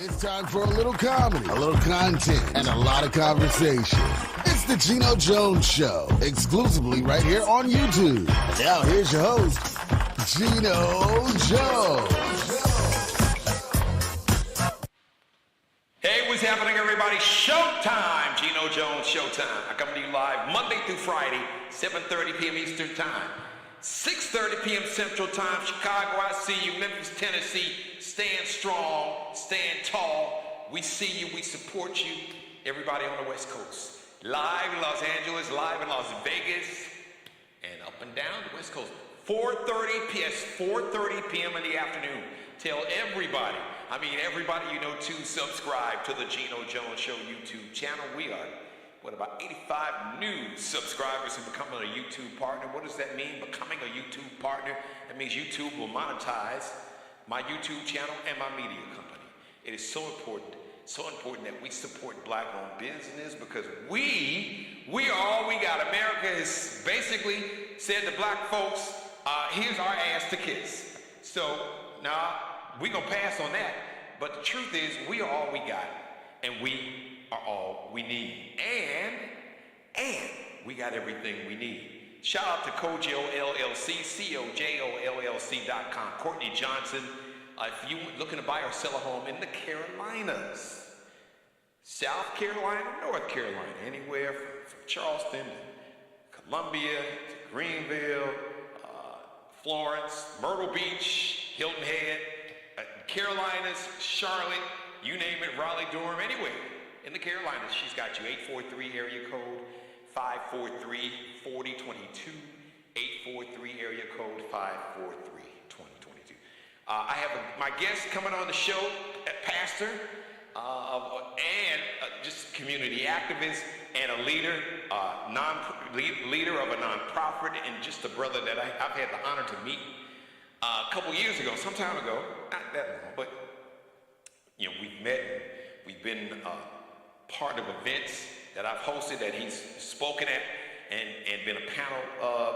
It's time for a little comedy, a little content, and a lot of conversation. It's the Geno Jones Show, exclusively right here on YouTube. And now here's your host, Geno Jones. Hey, what's happening, everybody? Showtime! Geno Jones Showtime. I come to you live Monday through Friday, 7:30 p.m. Eastern Time, 6:30 p.m. Central Time. Chicago, I see you. Memphis, Tennessee, stand strong, stand tall. We see you, we support you. Everybody on the West Coast. Live in Los Angeles, live in Las Vegas, and up and down the West Coast. 4:30 p.m. in the afternoon. Tell everybody, everybody you know to subscribe to the Geno Jones Show YouTube channel. We are, about 85 new subscribers who becoming a YouTube partner. What does that mean, becoming a YouTube partner? That means YouTube will monetize my YouTube channel and my media company. It is so important that we support black-owned business because we are all we got. America has basically said to black folks, here's our ass to kiss. So, now, we're going to pass on that. But the truth is, we are all we got, and we are all we need. And we got everything we need. Shout out to Kojo LLC, COJOLLC.com. Courtney Johnson, if you're looking to buy or sell a home in the Carolinas, South Carolina, North Carolina, anywhere from Charleston to Columbia to Greenville, Florence, Myrtle Beach, Hilton Head, Carolinas, Charlotte, you name it, Raleigh, Durham, anywhere in the Carolinas, she's got you. 843 area code 543-4022, 843 area code 543-2022. I have my guest coming on the show, a pastor, and just community activist and a leader, leader of a nonprofit, and just a brother that I've had the honor to meet a couple years ago, some time ago, not that long, but we've met, we've been part of events that I've hosted that he's spoken at and been a panel of.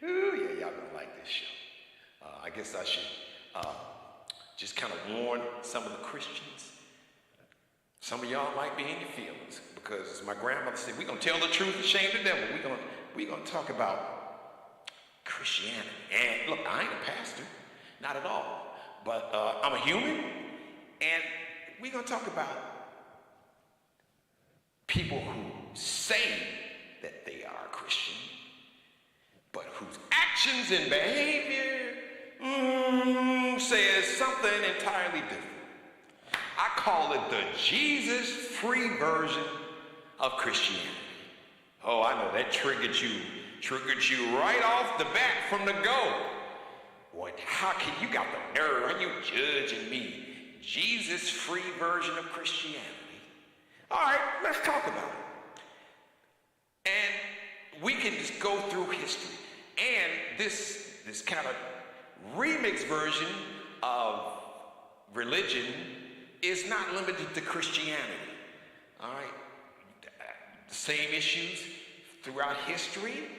Ooh, yeah, y'all gonna like this show. I guess I should just kind of warn some of the Christians. Some of y'all might be in your feelings because, as my grandmother said, we're gonna tell the truth and shame the devil. We're gonna talk about Christianity. And look, I ain't a pastor, not at all, but I'm a human, and we're gonna talk about people who say that they are Christian, but whose actions and behavior says something entirely different. I call it the Jesus-free version of Christianity. Oh, I know that triggered you right off the bat from the go. What? How can you got the nerve? Are you judging me? Jesus-free version of Christianity. All right, let's talk about it. And we can just go through history. And this kind of remix version of religion is not limited to Christianity. All right, the same issues throughout history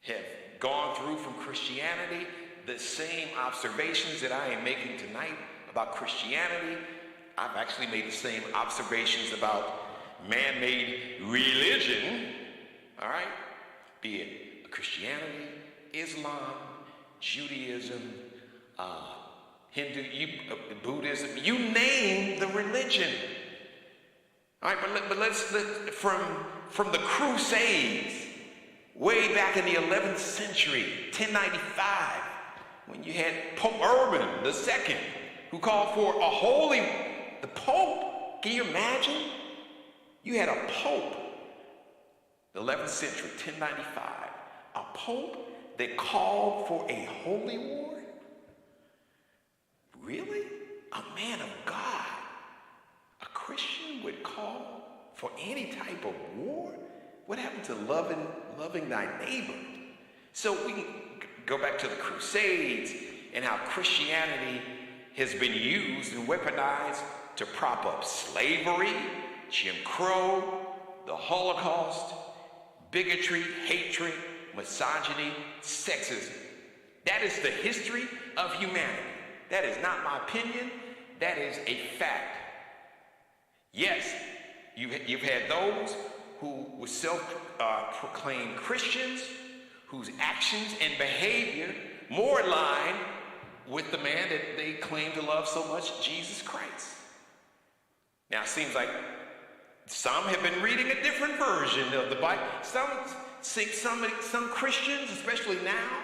have gone through from Christianity. The same observations that I am making tonight about Christianity, I've actually made the same observations about man-made religion, all right? Be it Christianity, Islam, Judaism, Hindu, Buddhism, you name the religion. All right, but let's from the Crusades, way back in the 11th century, 1095, when you had Pope Urban II, who called for the Pope. Can you imagine? You had a Pope, the 11th century, 1095, a Pope that called for a holy war? Really? A man of God, a Christian would call for any type of war? What happened to loving thy neighbor? So we can go back to the Crusades and how Christianity has been used and weaponized to prop up slavery, Jim Crow, the Holocaust, bigotry, hatred, misogyny, sexism. That is the history of humanity. That is not my opinion. That is a fact. Yes, you've had those who were self-proclaimed Christians whose actions and behavior more align with the man that they claim to love so much, Jesus Christ. Now, it seems like some have been reading a different version of the Bible. Some Christians, especially now,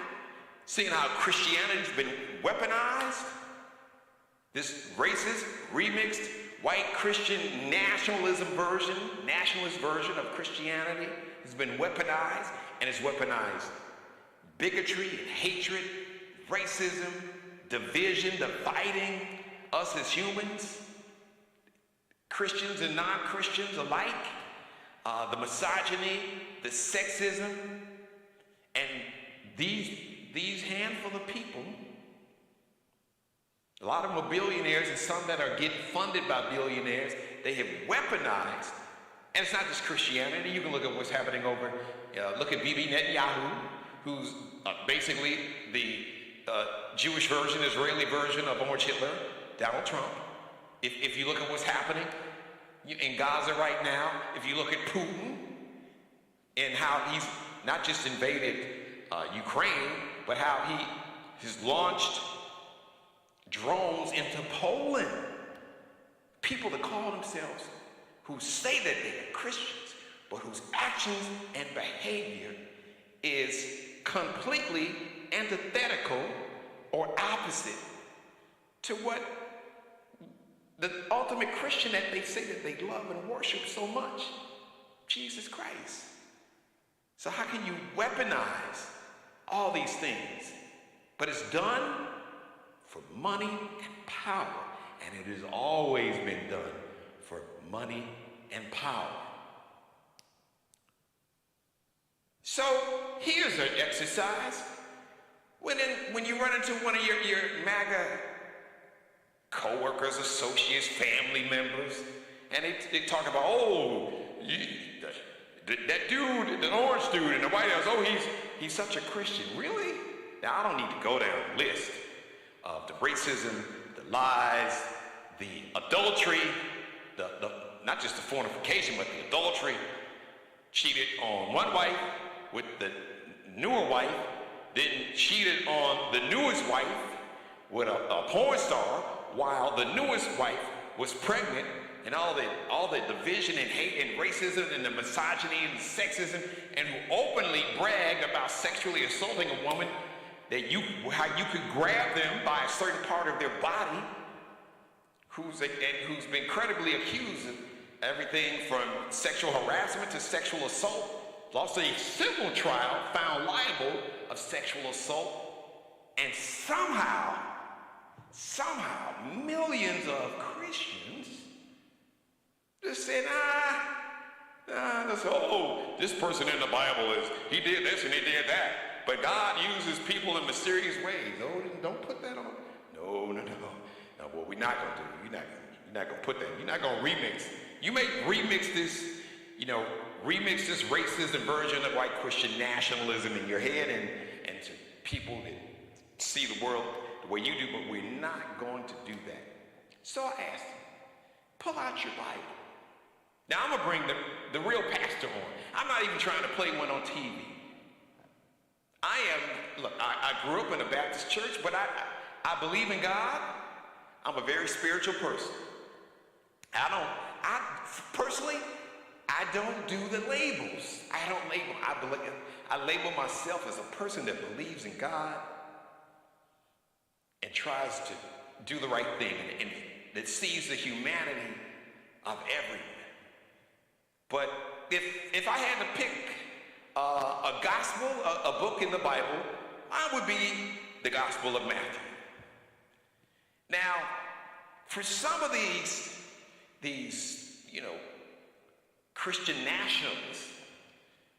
seeing how Christianity's been weaponized, this racist, remixed, white Christian nationalist version of Christianity has been weaponized, and it's weaponized bigotry and hatred, racism, division, dividing us as humans, Christians and non-Christians alike, the misogyny, the sexism, and these handful of people, a lot of them are billionaires and some that are getting funded by billionaires, they have weaponized, and it's not just Christianity. You can look at what's happening over, look at Bibi Netanyahu, who's basically the Jewish version, Israeli version of Orange Hitler, Donald Trump. If you look at what's happening in Gaza right now, if you look at Putin and how he's not just invaded Ukraine, but how he has launched drones into Poland. People that call themselves, who say that they're Christians, but whose actions and behavior is completely antithetical or opposite to what the ultimate Christian that they say that they love and worship so much, Jesus Christ. So how can you weaponize all these things? But it's done for money and power, and it has always been done for money and power. So here's an exercise. When you run into one of your MAGA co-workers, associates, family members, and they talk about, that dude, the orange dude in the White House, he's such a Christian. Really? Now, I don't need to go down the list of the racism, the lies, the adultery, the not just the fornication, but the adultery, cheated on one wife with the newer wife, then cheated on the newest wife with a porn star while the newest wife was pregnant, and all the division and hate and racism and the misogyny and sexism, and who openly bragged about sexually assaulting a woman, how you could grab them by a certain part of their body, who's been credibly accused of everything from sexual harassment to sexual assault, lost a civil trial, found liable of sexual assault, and somehow millions of Christians just said, this person in the Bible he did this and he did that. But God uses people in mysterious ways. No, don't put that on. No. Now, what we're not going to do, you're not going to put that. You're not going to remix. You may remix this racism version of white Christian nationalism in your head and to people that see the world the way you do, but we're not going to do that. So I asked him, pull out your Bible. Now I'm going to bring the real pastor on. I'm not even trying to play one on TV. I grew up in a Baptist church, but I believe in God. I'm a very spiritual person. Personally, I don't do the labels. I don't label. I label myself as a person that believes in God and tries to do the right thing and that sees the humanity of everyone. But if I had to pick a gospel, a book in the Bible, I would be the Gospel of Matthew. Now, for some of these Christian nationalists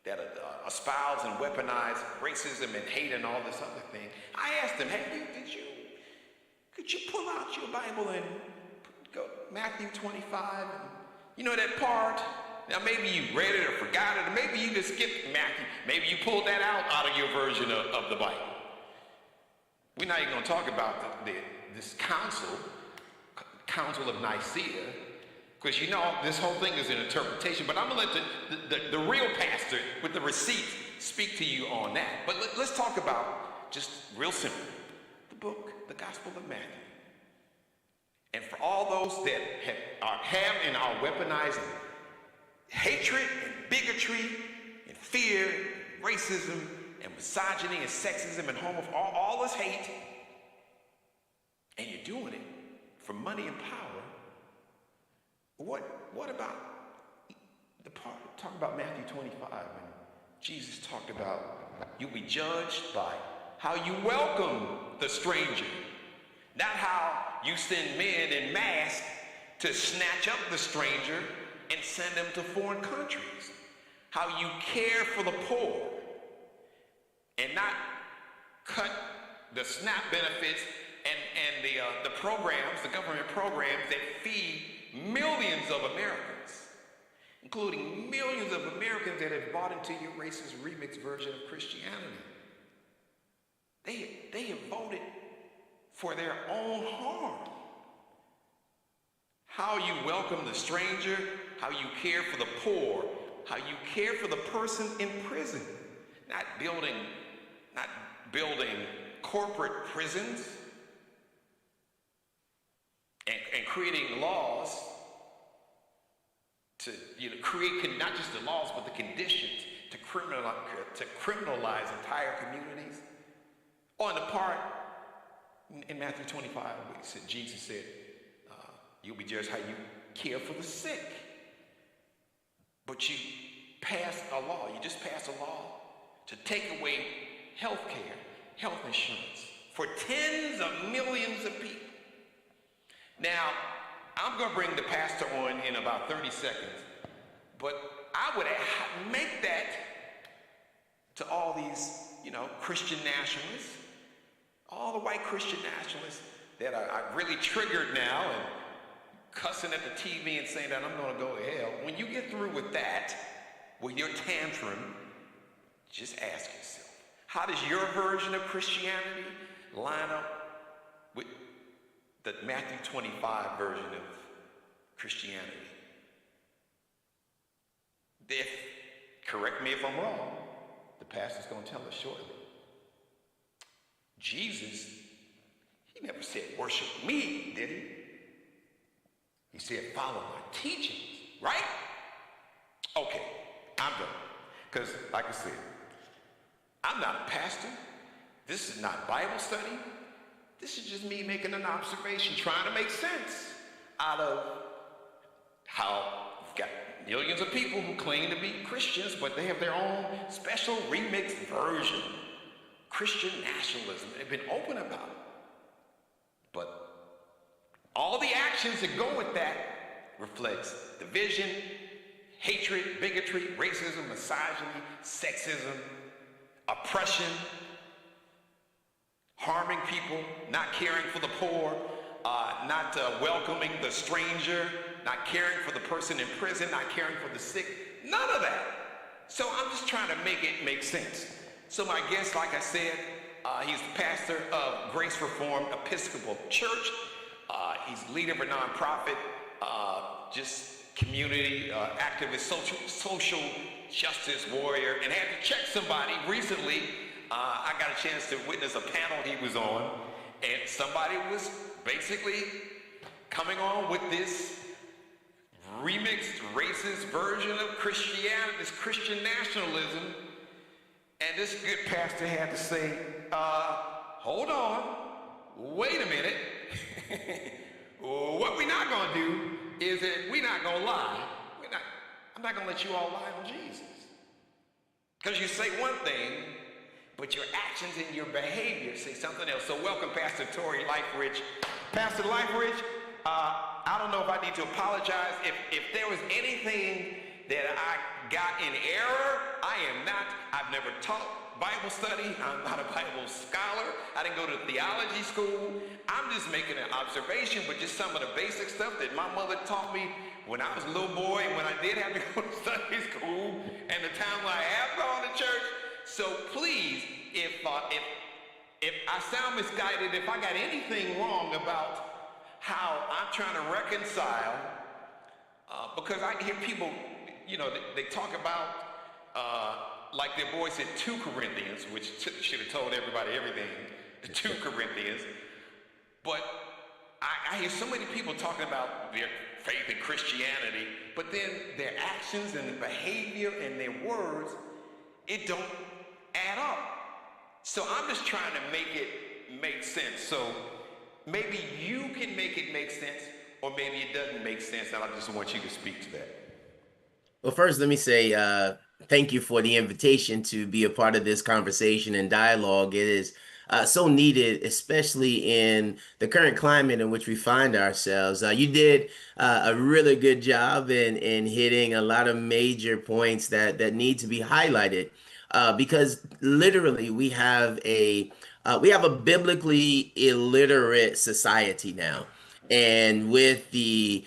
that espouse and weaponize racism and hate and all this other thing, I asked them, could you pull out your Bible and go Matthew 25? That part. Now maybe you read it or forgot it, or maybe you just skipped Matthew. Maybe you pulled that out of your version of the Bible. We're not even going to talk about this Council of Nicaea, because you know this whole thing is an interpretation, but I'm going to let the real pastor with the receipt speak to you on that. But let's talk about, just real simple, the book, the Gospel of Matthew. And for all those that have and are weaponizing hatred and bigotry and fear, and racism and misogyny and sexism and homophobia, all this hate, and you're doing it for money and power, what about the part, talk about Matthew 25, when Jesus talked about you'll be judged by how you welcome the stranger, not how you send men in mass to snatch up the stranger and send them to foreign countries, how you care for the poor and not cut the SNAP benefits and the programs, the government programs that feed millions of Americans, including millions of Americans that have bought into your racist remix version of Christianity. They have voted for their own harm. How you welcome the stranger, how you care for the poor, how you care for the person in prison, not building corporate prisons and creating laws to create not just the laws but the conditions to criminalize entire communities. On the part in Matthew 25, Jesus said, you'll be judged how you care for the sick. But you passed a law, you just passed a law to take away health care, health insurance for tens of millions of people. Now, I'm going to bring the pastor on in about 30 seconds, but I would make that to all these, Christian nationalists, all the white Christian nationalists that are really triggered now and cussing at the TV and saying that I'm going to go to hell. When you get through with that, with your tantrum, just ask yourself, how does your version of Christianity line up with the Matthew 25 version of Christianity? Correct me if I'm wrong, the pastor's going to tell us shortly. Jesus, he never said worship me, did he? He said follow my teachings, right? Okay, I'm done. Because like I said, I'm not a pastor. This is not Bible study. This is just me making an observation, trying to make sense out of how you've got millions of people who claim to be Christians, but they have their own special remixed version. Christian nationalism. They've been open about it. But all the actions that go with that reflects division, hatred, bigotry, racism, misogyny, sexism, oppression, harming people, not caring for the poor, not welcoming the stranger, not caring for the person in prison, not caring for the sick, none of that. So I'm just trying to make it make sense. So my guest, like I said, he's the pastor of Grace Reformed Episcopal Church. He's leader of a nonprofit, just community activist, social justice warrior, and had to check somebody recently. I got a chance to witness a panel he was on, and somebody was basically coming on with this remixed racist version of Christianity, this Christian nationalism. And this good pastor had to say, hold on, wait a minute. What we're not going to do is that we're not going to lie. I'm not going to let you all lie on Jesus. Because you say one thing, but your actions and your behavior say something else. So welcome, Pastor Tory Liferidge. Pastor Liferidge, I don't know if I need to apologize. If there was anything that I got in error, I've never taught Bible study. I'm not a Bible scholar. I didn't go to theology school. I'm just making an observation, but just some of the basic stuff that my mother taught me when I was a little boy, and when I did have to go to Sunday school, and the time when I have gone to church. So please, if if I sound misguided, if I got anything wrong about how I'm trying to reconcile, because I hear people, they talk about, like their boy said, 2 Corinthians, which should have told everybody everything, 2 Corinthians. But I hear so many people talking about their faith in Christianity, but then their actions and their behavior and their words, it don't add up. So I'm just trying to make it make sense. So maybe you can make it make sense, or maybe it doesn't make sense, and I just want you to speak to that. Well, first, let me say thank you for the invitation to be a part of this conversation and dialogue. It is so needed, especially in the current climate in which we find ourselves. You did a really good job in hitting a lot of major points that need to be highlighted, because literally we have a biblically illiterate society now. And with the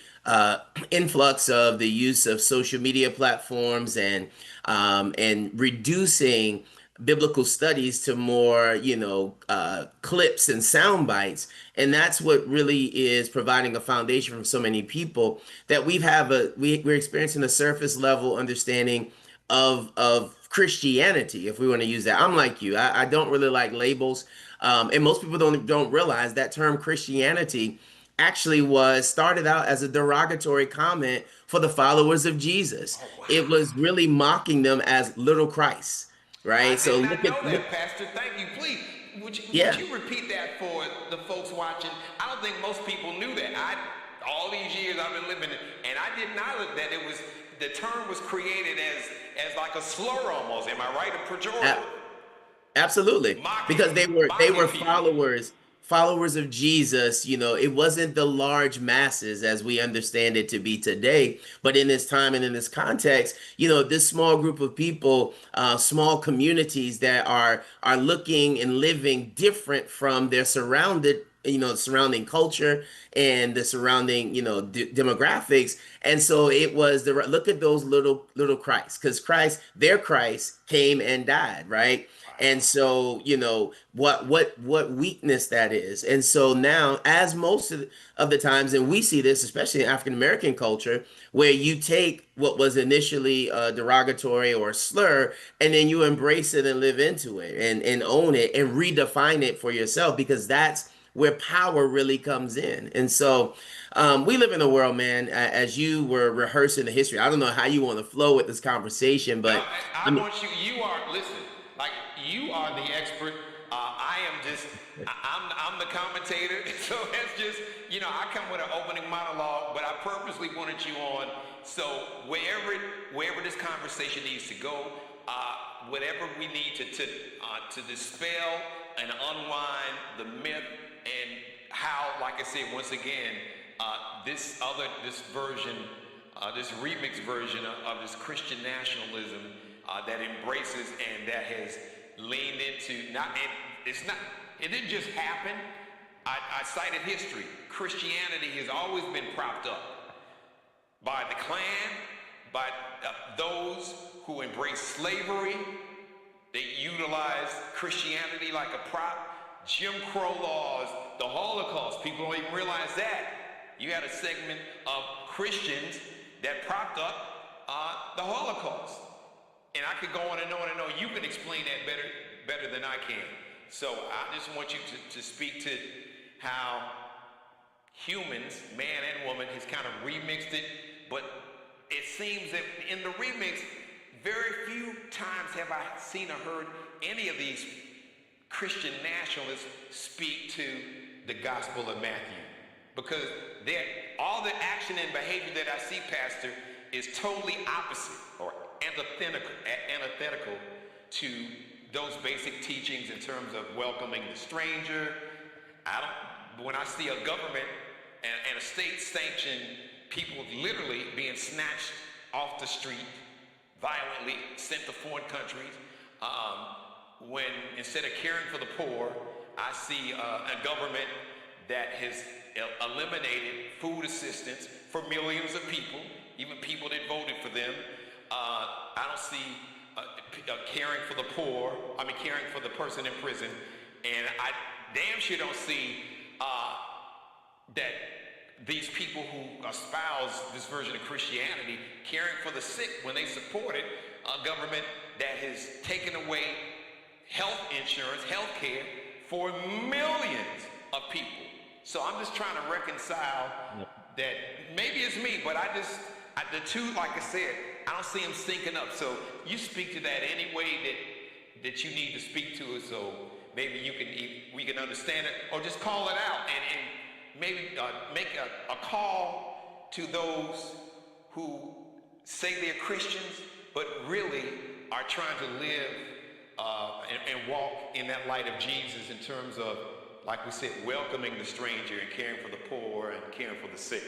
influx of the use of social media platforms and reducing biblical studies to more, clips and sound bites, and that's what really is providing a foundation for so many people that we're experiencing a surface level understanding of Christianity, if we want to use that. I'm like you. I don't really like labels, and most people don't realize that term Christianity actually was started out as a derogatory comment for the followers of Jesus. Oh, wow. It was really mocking them as little Christ, right? I did not know that, Pastor. Thank you. Please, would you repeat that for the folks watching? I don't think most people knew that. All these years I've been living, and I did not know that the term was created as like a slur almost. Am I right? A pejorative. Absolutely, because they were Mocking followers of Jesus. It wasn't the large masses as we understand it to be today, but in this time and in this context, this small group of people, small communities that are looking and living different from their surrounding culture and the surrounding, demographics. And so it was look at those little Christ, because their Christ came and died, right? And so, what weakness that is. And so now, as most of the times, and we see this, especially in African American culture, where you take what was initially derogatory or a slur, and then you embrace it and live into it and own it and redefine it for yourself, because that's where power really comes in. And so we live in a world, man, as you were rehearsing the history. I don't know how you want to flow with this conversation, but I want listen, like you are the expert. I'm the commentator. So that's just, I come with an opening monologue, but I purposely wanted you on. So wherever this conversation needs to go, whatever we need to dispel and unwind the myth, and how, like I said, once again, this remix version of this Christian nationalism that embraces and that has leaned into it didn't just happen. I cited history. Christianity has always been propped up by the Klan, by those who embrace slavery. They utilize Christianity like a prop. Jim Crow laws, the Holocaust, people don't even realize that. You had a segment of Christians that propped up the Holocaust. And I could go on and on and on. You can explain that better than I can. So I just want you to speak to how humans, man and woman, has kind of remixed it. But it seems that in the remix, very few times have I seen or heard any of these Christian nationalists speak to the Gospel of Matthew, because all the action and behavior that I see, Pastor, is totally opposite or antithetical to those basic teachings in terms of welcoming the stranger. When I see a government and a state sanction people literally being snatched off the street, violently sent to foreign countries, when instead of caring for the poor, I see a government that has eliminated food assistance for millions of people, even people that voted for them. I don't see caring for the poor, caring for the person in prison, And I damn sure don't see that these people who espouse this version of Christianity caring for the sick when they supported a government that has taken away health insurance, health care for millions of people. So I'm just trying to reconcile that. Maybe it's me, but the two, like I said, I don't see them syncing up. So you speak to that any way that you need to speak to it, so maybe we can understand it, or just call it out and maybe make a call to those who say they're Christians, but really are trying to live and walk in that light of Jesus in terms of, like we said, welcoming the stranger and caring for the poor and caring for the sick.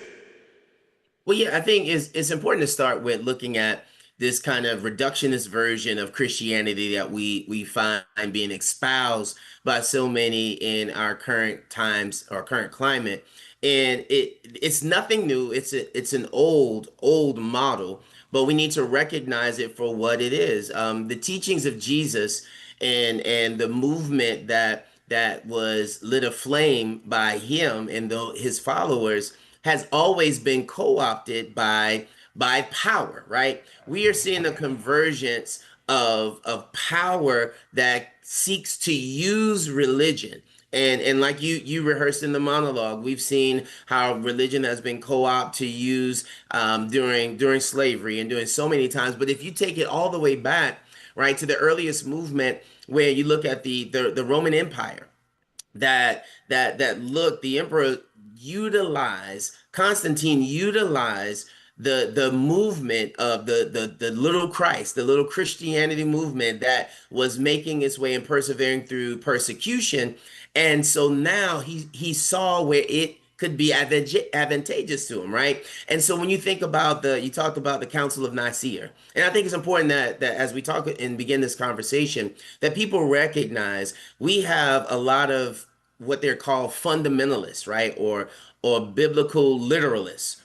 Well, yeah, I think it's important to start with looking at this kind of reductionist version of Christianity that we find being espoused by so many in our current times or current climate. And it's nothing new. It's an old model, but we need to recognize it for what it is. The teachings of Jesus and the movement that was lit aflame by him and his followers has always been co-opted by power, right? We are seeing a convergence of power that seeks to use religion. And like you rehearsed in the monologue, we've seen how religion has been co-opted to use during slavery and doing so many times. But if you take it all the way back, right, to the earliest movement, where you look at the Roman Empire, the emperor utilized Constantine utilized the movement of the little Christ, the little Christianity movement that was making its way and persevering through persecution. And so now he saw where it could be advantageous to him, right? And so when you think about you talked about the Council of Nicaea, and I think it's important that as we talk and begin this conversation, that people recognize we have a lot of what they're called fundamentalists, right? Or biblical literalists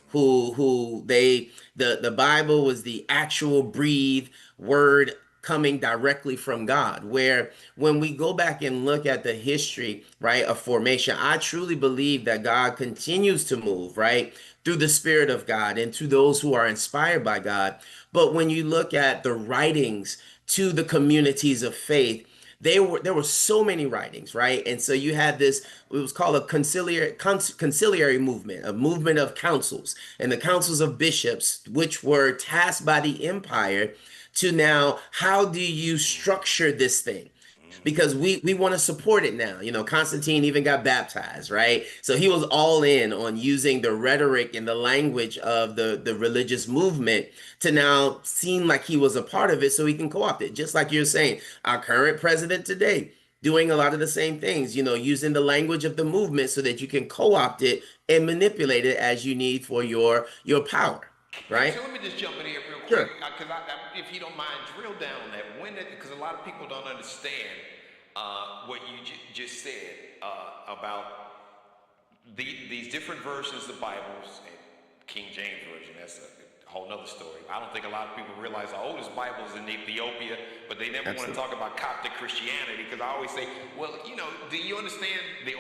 the Bible was the actual breathed word coming directly from God. Where when we go back and look at the history, right, of formation, I truly believe that God continues to move, right, through the Spirit of God and to those who are inspired by God. But when you look at the writings to the communities of faith, there were so many writings, right? And so you had this, it was called a conciliary movement, a movement of councils, and the councils of bishops, which were tasked by the empire to now, how do you structure this thing? Because we want to support it now. You know, Constantine even got baptized, right? So he was all in on using the rhetoric and the language of the religious movement to now seem like he was a part of it so he can co-opt it. Just like you're saying, our current president today doing a lot of the same things, you know, using the language of the movement so that you can co-opt it and manipulate it as you need for your power, right? So let me just jump in here real quick, Sure. because if you don't mind, drill down on that. Because a lot of people don't understand what you just said about these different versions of the Bibles. And King James Version, that's a whole nother story. I don't think a lot of people realize the oldest Bible is in Ethiopia, but they never want to talk about Coptic Christianity, because I always say, well, you know, do you understand the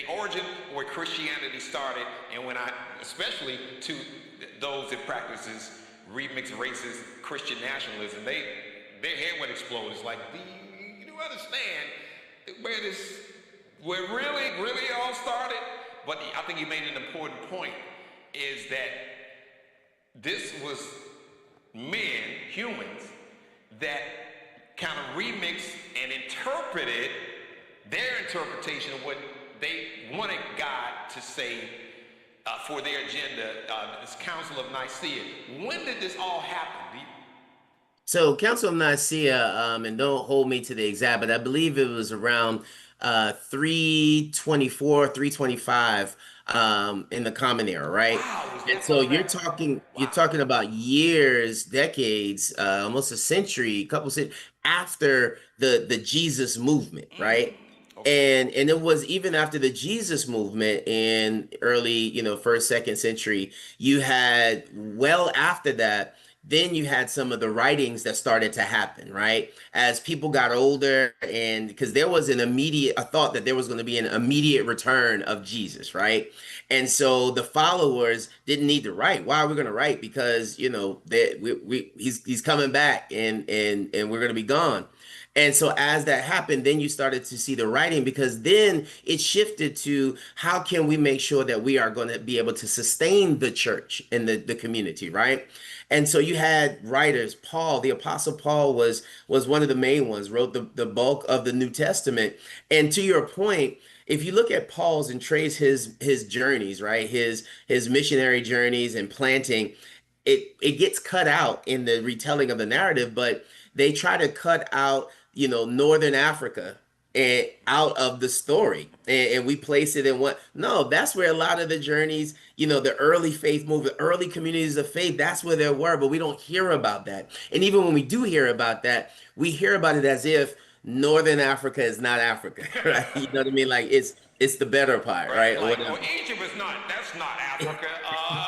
origin where Christianity started? And especially to those that practices remixed racist Christian nationalism, their head would explode. It's like, do you understand where really all started? But I think he made an important point, is that this was men, humans, that kind of remixed and interpreted their interpretation of what they wanted God to say for their agenda, this Council of Nicaea. When did this all happen? So Council of Nicaea, and don't hold me to the exact, but I believe it was around 324, 325 in the Common Era, right? Wow, And so you're talking about years, decades, almost a century, after the Jesus movement, right? Okay. And it was even after the Jesus movement in early, first, second century, you had well after that then you had some of the writings that started to happen, right? As people got older, and because there was a thought that there was going to be an immediate return of Jesus, right? And so the followers didn't need to write. Why are we going to write? Because, he's coming back, and we're going to be gone. And so as that happened, then you started to see the writing, because then it shifted to how can we make sure that we are going to be able to sustain the church and the community, right? And so you had writers. Paul, the Apostle Paul was one of the main ones, wrote the bulk of the New Testament. And to your point, if you look at Paul's and trace his journeys, right? His missionary journeys and planting, it gets cut out in the retelling of the narrative, but they try to cut out, Northern Africa and out of the story, and we place it in what? No, that's where a lot of the journeys, the early faith movement, early communities of faith, that's where there were, but we don't hear about that. And even when we do hear about that, we hear about it as if Northern Africa is not Africa, right? You know what I mean? Like it's the better part, Right? right? Or Like, whatever. well, Egypt is not, that's not Africa.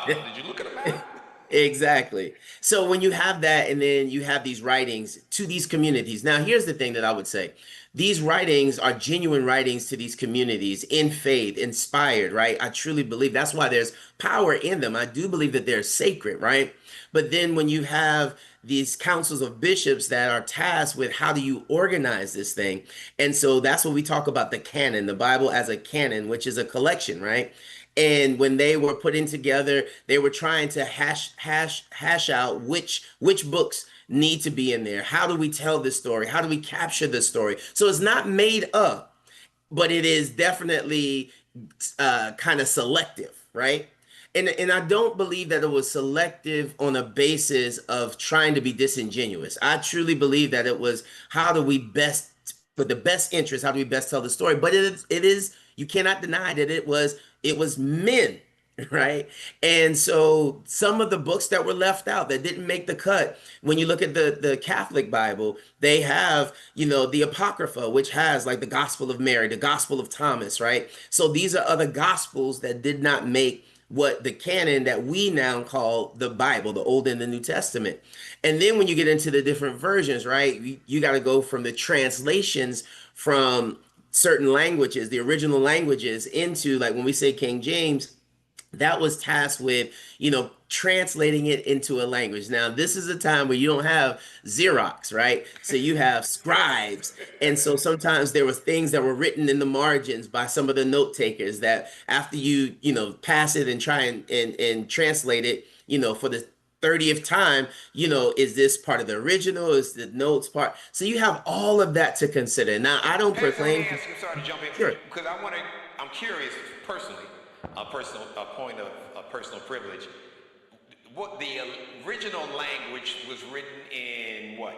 Did you look at a map? Exactly. So when you have that, and then you have these writings to these communities. Now, here's the thing that I would say. These writings are genuine writings to these communities in faith, inspired, right? I truly believe that's why there's power in them. I do believe that they're sacred, right? But then when you have these councils of bishops that are tasked with how do you organize this thing. And so that's what we talk about, the canon, the Bible as a canon, which is a collection, right? And when they were putting together, they were trying to hash out which books need to be in there. How do we tell this story? How do we capture the story? So it's not made up, but it is definitely kind of selective, right? And I don't believe that it was selective on a basis of trying to be disingenuous. I truly believe that it was how do we best, for the best interest, how do we best tell the story? But it is you cannot deny that it was men, right? And so some of the books that were left out that didn't make the cut, when you look at the Catholic Bible, they have, the Apocrypha, which has like the Gospel of Mary, the Gospel of Thomas, right? So these are other gospels that did not make what the canon that we now call the Bible, the Old and the New Testament. And then when you get into the different versions, right, you got to go from the translations from certain languages, the original languages, into, like, when we say King James, that was tasked with, translating it into a language. Now, this is a time where you don't have Xerox, right? So you have scribes. And so sometimes there were things that were written in the margins by some of the note takers that after pass it and try and translate it, for the 30th time, is this part of the original? Is the notes part? So you have all of that to consider. Now, I don't Pastor, let proclaim. me ask you, sorry to jump in, Sure. because I'm curious personally, a point of personal privilege. What the original language was written in what?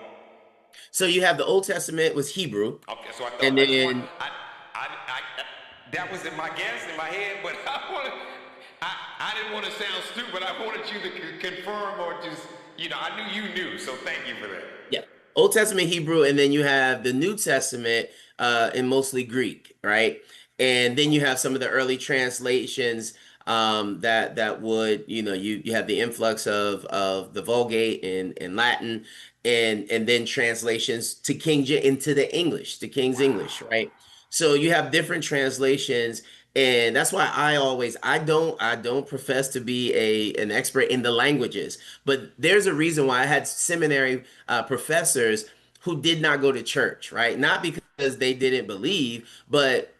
So you have the Old Testament was Hebrew, Okay, so I thought and I just want then that was in my guess in my head, but I didn't want to sound stupid. I wanted you to confirm or just I knew you knew, so thank you for that. yeah, Old Testament Hebrew, and then you have the New Testament in mostly Greek, right? And then you have some of the early translations that would, you have the influx of the Vulgate and Latin, and then translations to into the English, to King's English, right? So you have different translations, and that's why I don't profess to be an expert in the languages, but there's a reason why I had seminary professors who did not go to church, right? Not because they didn't believe, but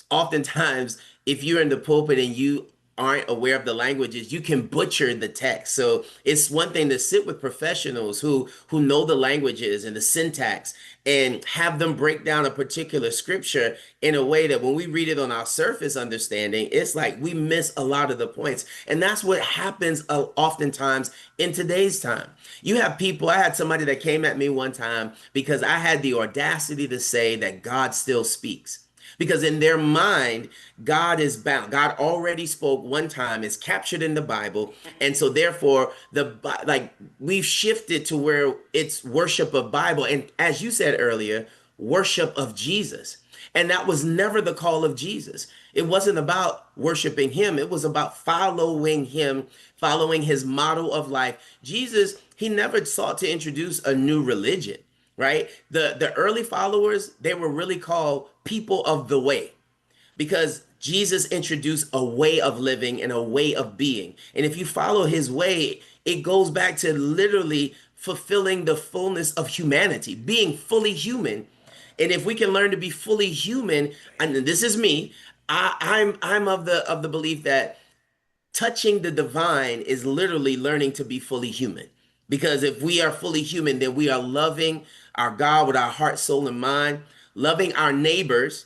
oftentimes if you're in the pulpit and you aren't aware of the languages, you can butcher the text. So it's one thing to sit with professionals who know the languages and the syntax and have them break down a particular scripture in a way that when we read it on our surface understanding, it's like we miss a lot of the points. And that's what happens oftentimes in today's time. You have people, I had somebody that came at me one time because I had the audacity to say that God still speaks. Because in their mind, God is bound. God already spoke one time, is captured in the Bible. And so therefore, we've shifted to where it's worship of Bible. And as you said earlier, worship of Jesus. And that was never the call of Jesus. It wasn't about worshiping him. It was about following him, following his model of life. Jesus, he never sought to introduce a new religion, right? The early followers, they were really called people of the way because Jesus introduced a way of living and a way of being. And if you follow his way, it goes back to literally fulfilling the fullness of humanity, being fully human. And if we can learn to be fully human, and this is me, I'm of the belief that touching the divine is literally learning to be fully human. Because if we are fully human, then we are loving our God with our heart, soul, and mind, loving our neighbors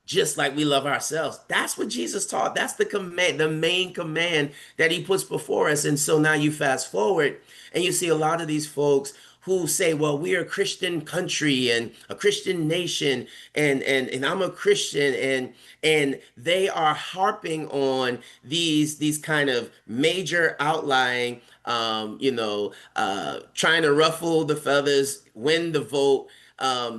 just like we love ourselves. That's what Jesus taught. That's the command, the main command that he puts before us. And so now you fast forward and you see a lot of these folks who say, well, we are a Christian country and a Christian nation, and I'm a Christian, and they are harping on these kind of major outlying trying to ruffle the feathers, win the vote,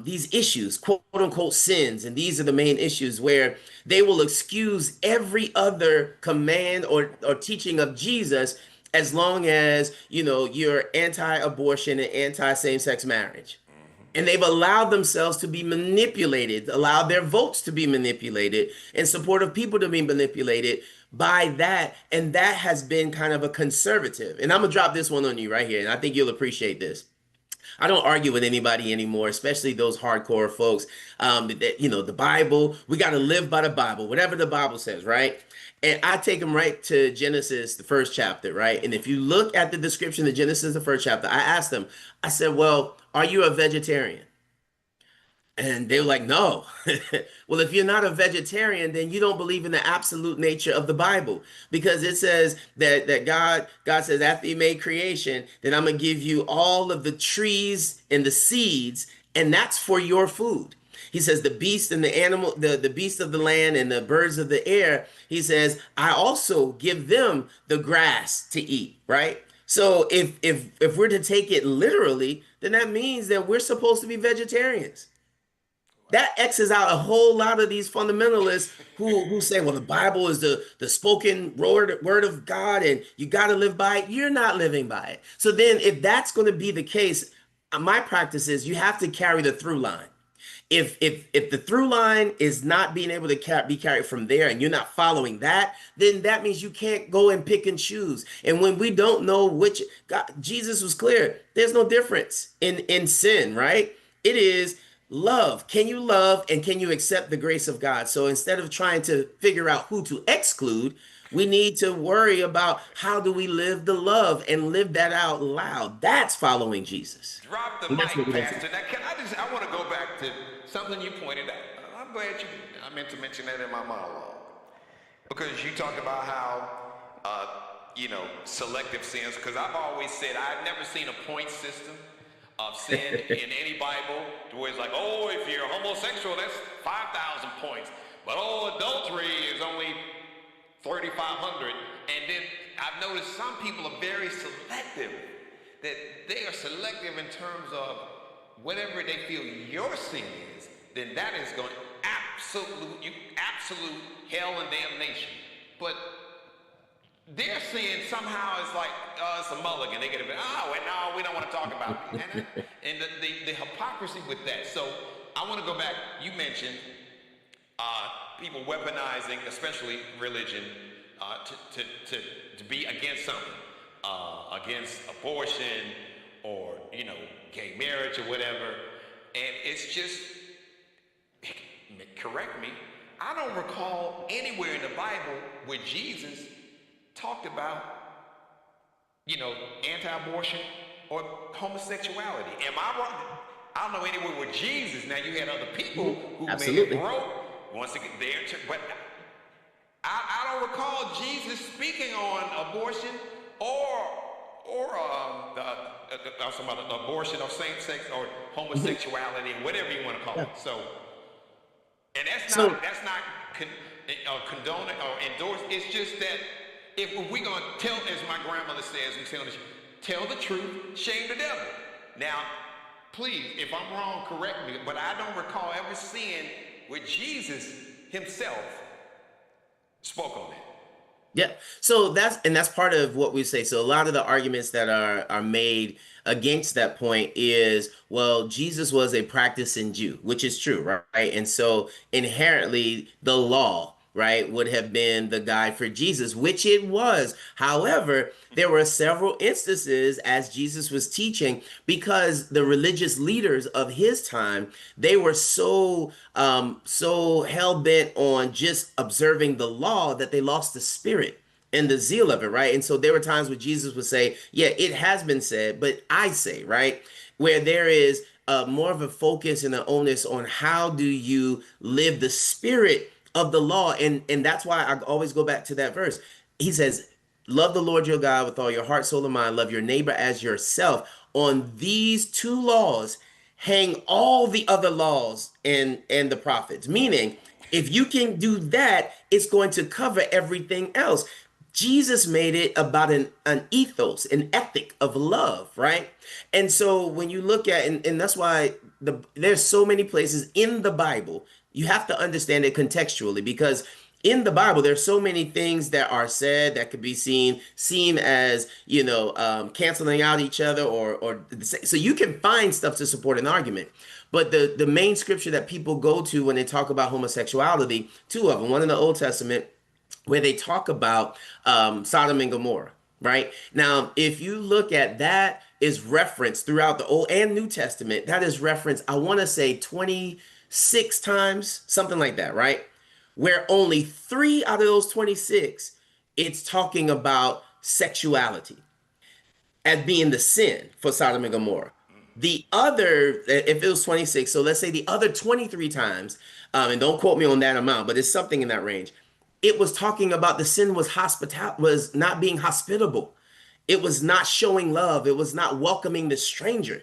these issues, quote unquote sins. And these are the main issues where they will excuse every other command or teaching of Jesus as long as, you're anti-abortion and anti-same-sex marriage. And they've allowed themselves to be manipulated, allowed their votes to be manipulated, in support of people to be manipulated by that. And that has been kind of a conservative. And I'm going to drop this one on you right here. And I think you'll appreciate this. I don't argue with anybody anymore, especially those hardcore folks. The Bible, we got to live by the Bible, whatever the Bible says, right? And I take them right to Genesis, the first chapter, right? And if you look at the description of Genesis, the first chapter, I asked them, I said, well, are you a vegetarian? And they were like, no. Well, if you're not a vegetarian, then you don't believe in the absolute nature of the Bible, because it says that God says, after he made creation, then I'm gonna give you all of the trees and the seeds, and that's for your food. He says the beast and the animal, the beast of the land and the birds of the air, he says, I also give them the grass to eat, right? So if we're to take it literally, then that means that we're supposed to be vegetarians. That X's out a whole lot of these fundamentalists who say, well, the Bible is the spoken word of God and you got to live by it. You're not living by it. So then if that's going to be the case, my practice is you have to carry the through line. If the through line is not being able to be carried from there and you're not following that, then that means you can't go and pick and choose. And when we don't know which, God, Jesus was clear, there's no difference in sin, right? It is love. Can you love and can you accept the grace of God? So instead of trying to figure out who to exclude, we need to worry about how do we live the love and live that out loud. That's following Jesus. Drop the mic, Pastor. Now, I want to go back to something you pointed out. I'm glad I meant to mention that in my monologue. Because you talk about how, selective sins, because I've always said I've never seen a point system of sin in any Bible, where it's like, oh, if you're homosexual, that's 5,000 points. But adultery is only 3,500. And then I've noticed some people are very selective, that they are selective in terms of whatever they feel your sin is, then that is going absolute hell and damnation. But their sin somehow is like, it's a mulligan. They get a bit, no, we don't want to talk about it. And the hypocrisy with that. So I want to go back. You mentioned people weaponizing, especially religion, to be against something, against abortion or, gay marriage or whatever. And it's just, correct me, I don't recall anywhere in the Bible where Jesus talked about, anti-abortion or homosexuality. Am I wrong? I don't know anywhere where Jesus, now you had other people who may have wrote, once again, but I don't recall Jesus speaking on abortion or abortion or same-sex or homosexuality, whatever you want to call it. So, and that's not condoning or endorsed. It's just that if we're going to tell, as my grandmother says, tell the truth, shame the devil. Now, please, if I'm wrong, correct me, but I don't recall ever seeing where Jesus himself spoke on it. Yeah. So that's part of what we say. So a lot of the arguments that are made against that point is, well, Jesus was a practicing Jew, which is true, right? And so inherently the law, right, would have been the guide for Jesus, which it was. However, there were several instances as Jesus was teaching, because the religious leaders of his time, they were so hell bent on just observing the law that they lost the spirit and the zeal of it, right? And so there were times where Jesus would say, yeah, it has been said, but I say, right? Where there is more of a focus and an onus on how do you live the spirit of the law. And that's why I always go back to that verse. He says, love the Lord your God with all your heart, soul, and mind. Love your neighbor as yourself. On these two laws hang all the other laws and the prophets. Meaning, if you can do that, it's going to cover everything else. Jesus made it about an ethos, an ethic of love, right? And so when you look at, and that's why there's so many places in the Bible, you have to understand it contextually, because in the Bible, there's so many things that are said that could be seen as, canceling out each other, or so you can find stuff to support an argument. But the main scripture that people go to when they talk about homosexuality, two of them, one in the Old Testament, where they talk about Sodom and Gomorrah, right? Now, if you look at that, is referenced throughout the Old and New Testament. That is referenced, I want to say 26 times, something like that, right? Where only 3 out of those 26, it's talking about sexuality as being the sin for Sodom and Gomorrah. The other, if it was 26, so let's say the other 23 times, and don't quote me on that amount, but it's something in that range. It was talking about the sin was not being hospitable. It was not showing love. It was not welcoming the stranger.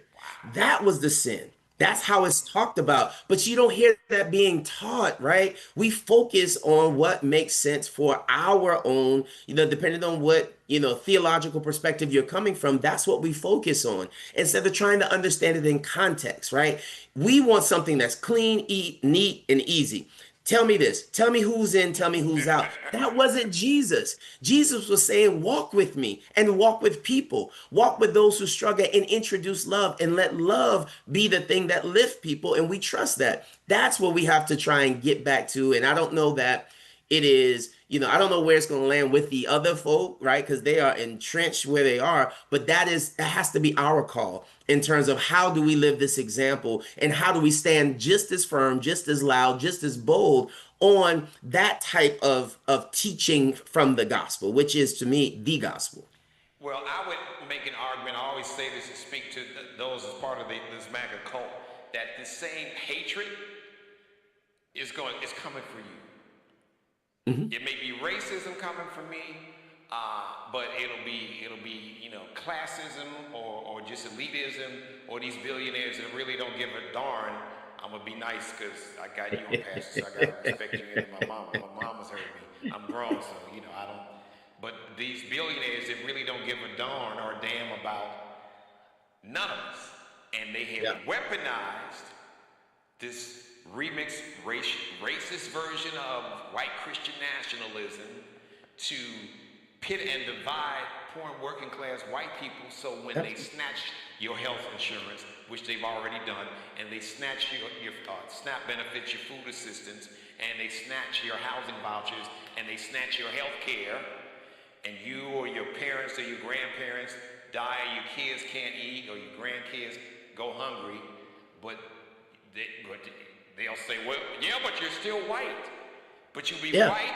That was the sin. That's how it's talked about. But you don't hear that being taught, right? We focus on what makes sense for our own, depending on what, theological perspective you're coming from, that's what we focus on instead of trying to understand it in context, right? We want something that's clean, neat, and easy. Tell me this. Tell me who's in, tell me who's out. That wasn't Jesus. Jesus was saying, walk with me and walk with people. Walk with those who struggle and introduce love, and let love be the thing that lifts people. And we trust that. That's what we have to try and get back to. And I don't know that it is, I don't know where it's going to land with the other folk, right? Because they are entrenched where they are. But that has to be our call in terms of how do we live this example, and how do we stand just as firm, just as loud, just as bold on that type of teaching from the gospel, which is to me the gospel. Well, I would make an argument. I always say this to speak to those as part of this MAGA cult, that the same hatred is coming for you. Mm-hmm. It may be racism coming for me, but it'll be classism or just elitism, or these billionaires that really don't give a darn. I'm gonna be nice because I got you on pastor, so I gotta respect you and my mama. My mama's heard me. I'm grown, so I don't. But these billionaires that really don't give a darn or a damn about none of us, and they have weaponized this remixed racist version of white Christian nationalism to pit and divide poor and working class white people. So when they snatch your health insurance, which they've already done, and they snatch your SNAP benefits, your food assistance, and they snatch your housing vouchers, and they snatch your health care, and you or your parents or your grandparents die, and your kids can't eat, or your grandkids go hungry, but they'll say, well, yeah, but you're still white. But you'll be white,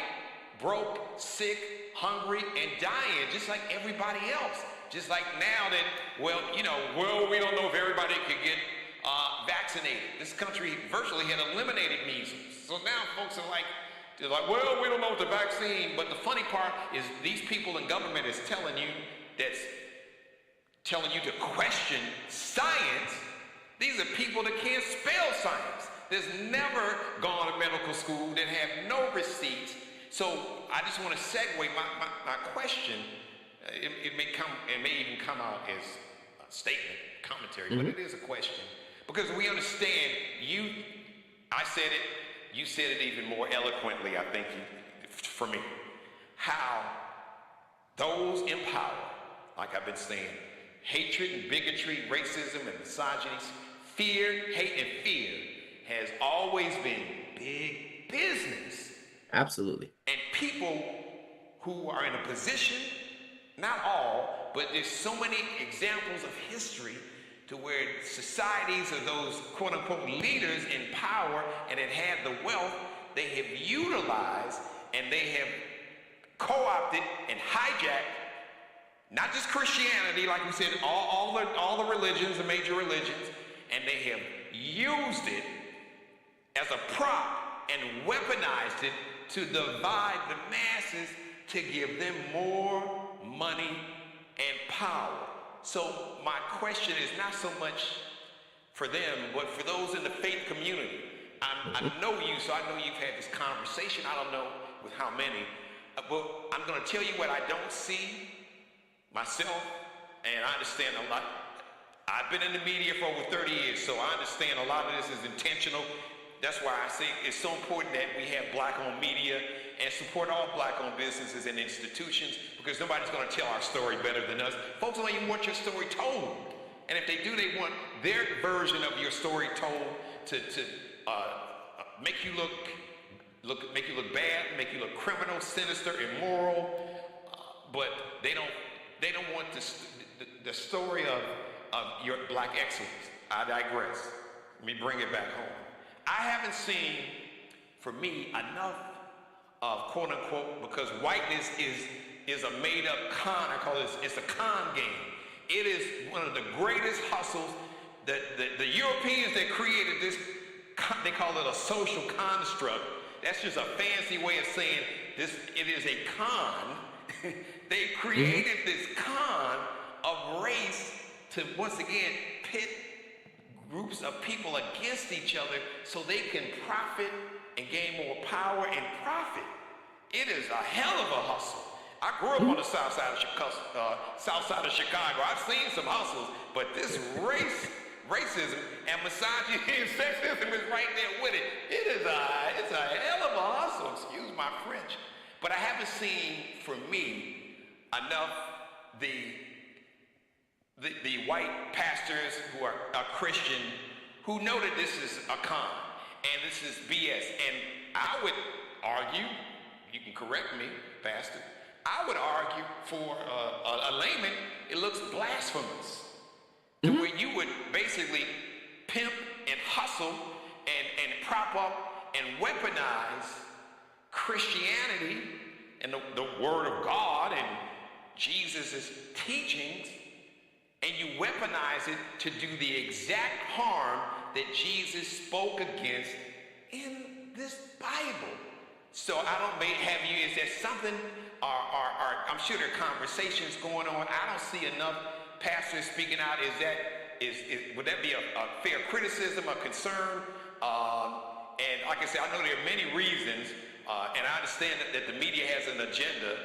broke, sick, hungry, and dying, just like everybody else. Just like now that, we don't know if everybody could get vaccinated. This country virtually had eliminated measles. So now folks are like, well, we don't know what the vaccine, but the funny part is these people in government is telling you to question science. These are people that can't spell science. There's never gone to medical school, that have no receipts. So I just want to segue my question. It may even come out as a statement, commentary, but it is a question. Because we understand I said it, you said it even more eloquently, I think, for me, how those in power, like I've been saying, hatred and bigotry, racism and misogyny, hate and fear has always been big business. Absolutely. And people who are in a position, not all, but there's so many examples of history to where societies of those quote unquote leaders in power and that had the wealth, they have utilized and they have co-opted and hijacked not just Christianity, like we said, all the religions, the major religions, and they have used it as a prop and weaponized it to divide the masses to give them more money and power. So my question is not so much for them, but for those in the faith community. I know you, so I know you've had this conversation. I don't know with how many, but I'm going to tell you what I don't see myself, and I understand a lot. I've been in the media for over 30 years, so I understand a lot of this is intentional. That's why I say it's so important that we have black-owned media and support all black-owned businesses and institutions, because nobody's going to tell our story better than us. Folks don't even want your story told. And if they do, they want their version of your story told to make you look bad, make you look criminal, sinister, immoral. But they don't want the story of your black excellence. I digress. Let me bring it back home. I haven't seen, for me, enough of quote unquote, because whiteness is a made up con. I call it, it's a con game. It is one of the greatest hustles that the Europeans that created this, they call it a social construct. That's just a fancy way of saying this, it is a con. They created this con of race to once again pit groups of people against each other so they can profit and gain more power and profit. It is a hell of a hustle. I grew up on the south side of Chicago. I've seen some hustles, but this racism and misogyny and sexism is right there with it. It's a hell of a hustle, excuse my French. But I haven't seen, for me, enough the white pastors who are Christian who know that this is a con and this is BS. And I would argue, you can correct me, Pastor, I would argue for a layman, it looks blasphemous. To where you would basically pimp and hustle and prop up and weaponize Christianity and the Word of God and Jesus' teachings, and you weaponize it to do the exact harm that Jesus spoke against in this Bible. So I don't have you, is there something, I'm sure there are conversations going on. I don't see enough pastors speaking out. Would that be a fair criticism, a concern? And like I said, I know there are many reasons, and I understand that the media has an agenda,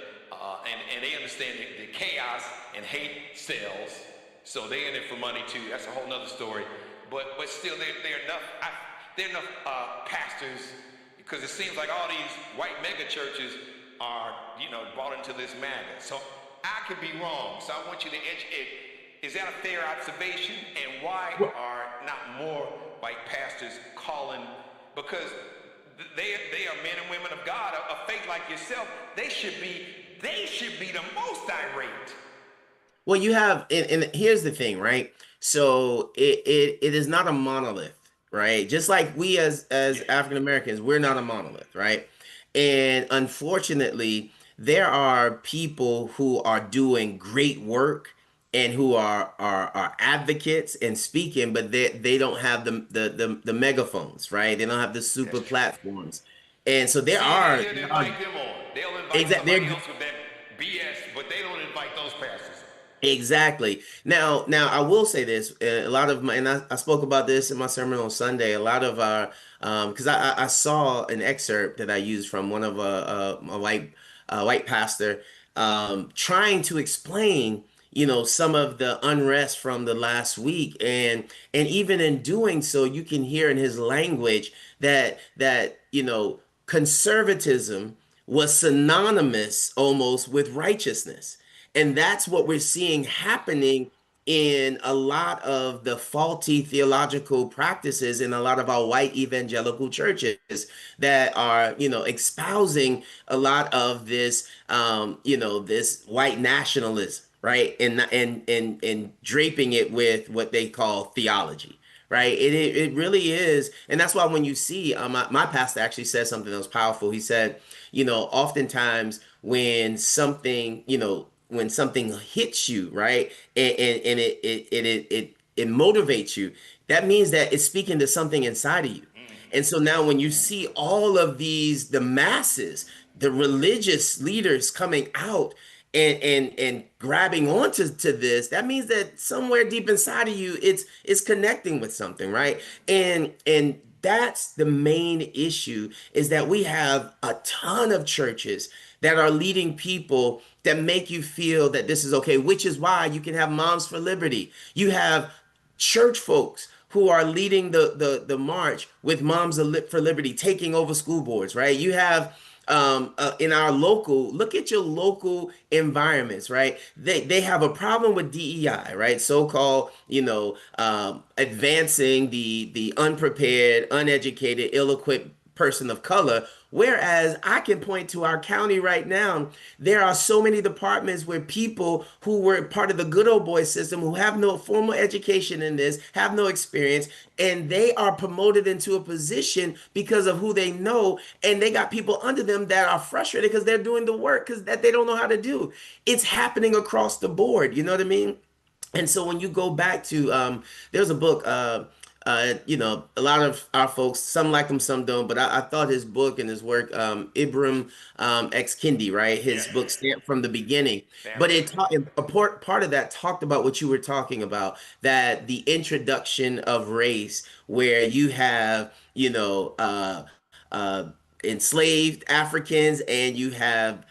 and they understand that chaos and hate sells, so they're in it for money too. That's a whole nother story. But still, there are enough pastors, because it seems like all these white mega churches are, brought into this MAGA. So I could be wrong. So I want you to educate. Is that a fair observation? And why are not more white pastors calling? Because they are men and women of God, of faith like yourself. They should be the most irate. Well, you have, and here's the thing, right? So it is not a monolith, right? Just like we as African Americans, we're not a monolith, right? And unfortunately, there are people who are doing great work and who are advocates and speaking, but they don't have the megaphones, right? They don't have the super platforms. And so there are, They'll invite them on. They'll invite somebody else with that BS, but they don't invite those pastors. Exactly. Now, I will say this. A lot of my, and I spoke about this in my sermon on Sunday. A lot of our, because I saw an excerpt that I used from one of a white pastor, trying to explain, some of the unrest from the last week, and even in doing so, you can hear in his language that conservatism was synonymous almost with righteousness. And that's what we're seeing happening in a lot of the faulty theological practices in a lot of our white evangelical churches that are, espousing a lot of this white nationalism, right? And draping it with what they call theology. Right. It really is. And that's why when you see my pastor actually said something that was powerful. He said, oftentimes when something hits you, right, and it motivates you, that means that it's speaking to something inside of you. And so now when you see all of the masses, the religious leaders coming out and grabbing onto this, that means that somewhere deep inside of you, it's connecting with something, right? And that's the main issue, is that we have a ton of churches that are leading people that make you feel that this is okay, which is why you can have Moms for Liberty. You have church folks who are leading the march with Moms for Liberty, taking over school boards, right? You have in our local, look at your local environments, right? They have a problem with DEI, right? So-called, advancing the unprepared, uneducated, ill-equipped person of color. Whereas I can point to our county right now, there are so many departments where people who were part of the good old boy system, who have no formal education in this, have no experience, and they are promoted into a position because of who they know, and they got people under them that are frustrated because they're doing the work because that they don't know how to do. It's happening across the board. You know what I mean? And so when you go back to there's a book, a lot of our folks, some like him, some don't, but I thought his book and his work, Ibram X. Kendi, right? His book Stamped from the Beginning. Damn But right. part of that talked about what you were talking about, that the introduction of race, where you have, uh, enslaved Africans, and you have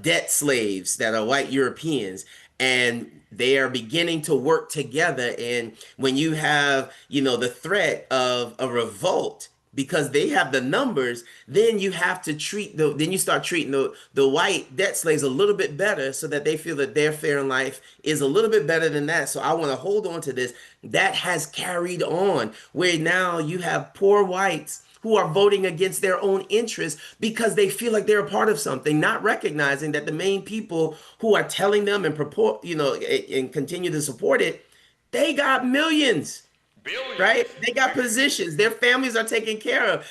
debt slaves that are white Europeans, and they are beginning to work together. And when you have, the threat of a revolt because they have the numbers, then you start treating the white debt slaves a little bit better, so that they feel that their fare in life is a little bit better than that. So I want to hold on to this. That has carried on, where now you have poor whites who are voting against their own interests because they feel like they're a part of something, not recognizing that the main people who are telling them and purport, and continue to support it, they got millions, Billions. right? They got positions. Their families are taken care of.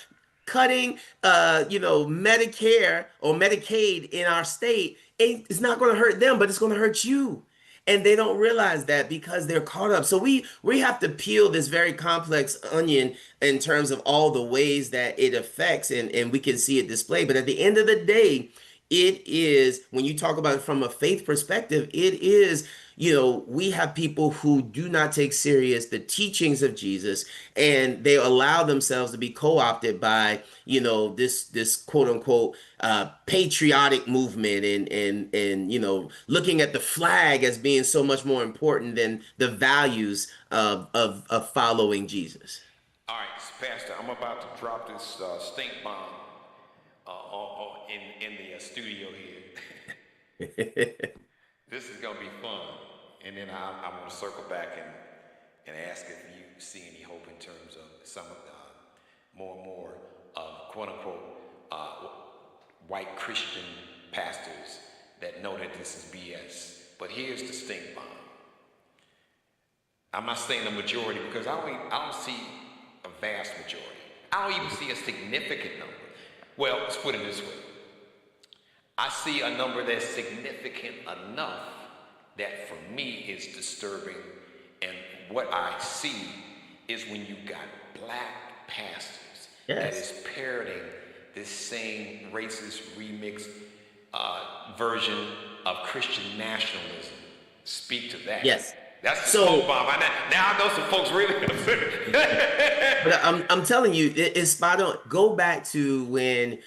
Cutting, Medicare or Medicaid in our state it's not going to hurt them, but it's going to hurt you. And they don't realize that because they're caught up. So we have to peel this very complex onion in terms of all the ways that it affects, and we can see it displayed. But at the end of the day, it is, when you talk about it from a faith perspective, it is, we have people who do not take serious the teachings of Jesus, and they allow themselves to be co-opted by, this quote unquote patriotic movement, and looking at the flag as being so much more important than the values of following Jesus. All right, Pastor, I'm about to drop this stink bomb in the studio here. This is gonna be fun, and then I want to circle back and ask if you see any hope in terms of some of the more and more quote unquote white Christian pastors that know that this is BS. But here's the stink bomb. I'm not saying the majority, because I don't see a vast majority. I don't even see a significant number. Well, let's put it this way. I see a number that's significant enough that for me is disturbing. And what I see is when you got black pastors that Yes. is parroting this same racist remix version of Christian nationalism. Speak to that. Yes. That's the So, smoke bomb. Now I know some folks really upset. but I'm telling you, it's spot on. Go back to when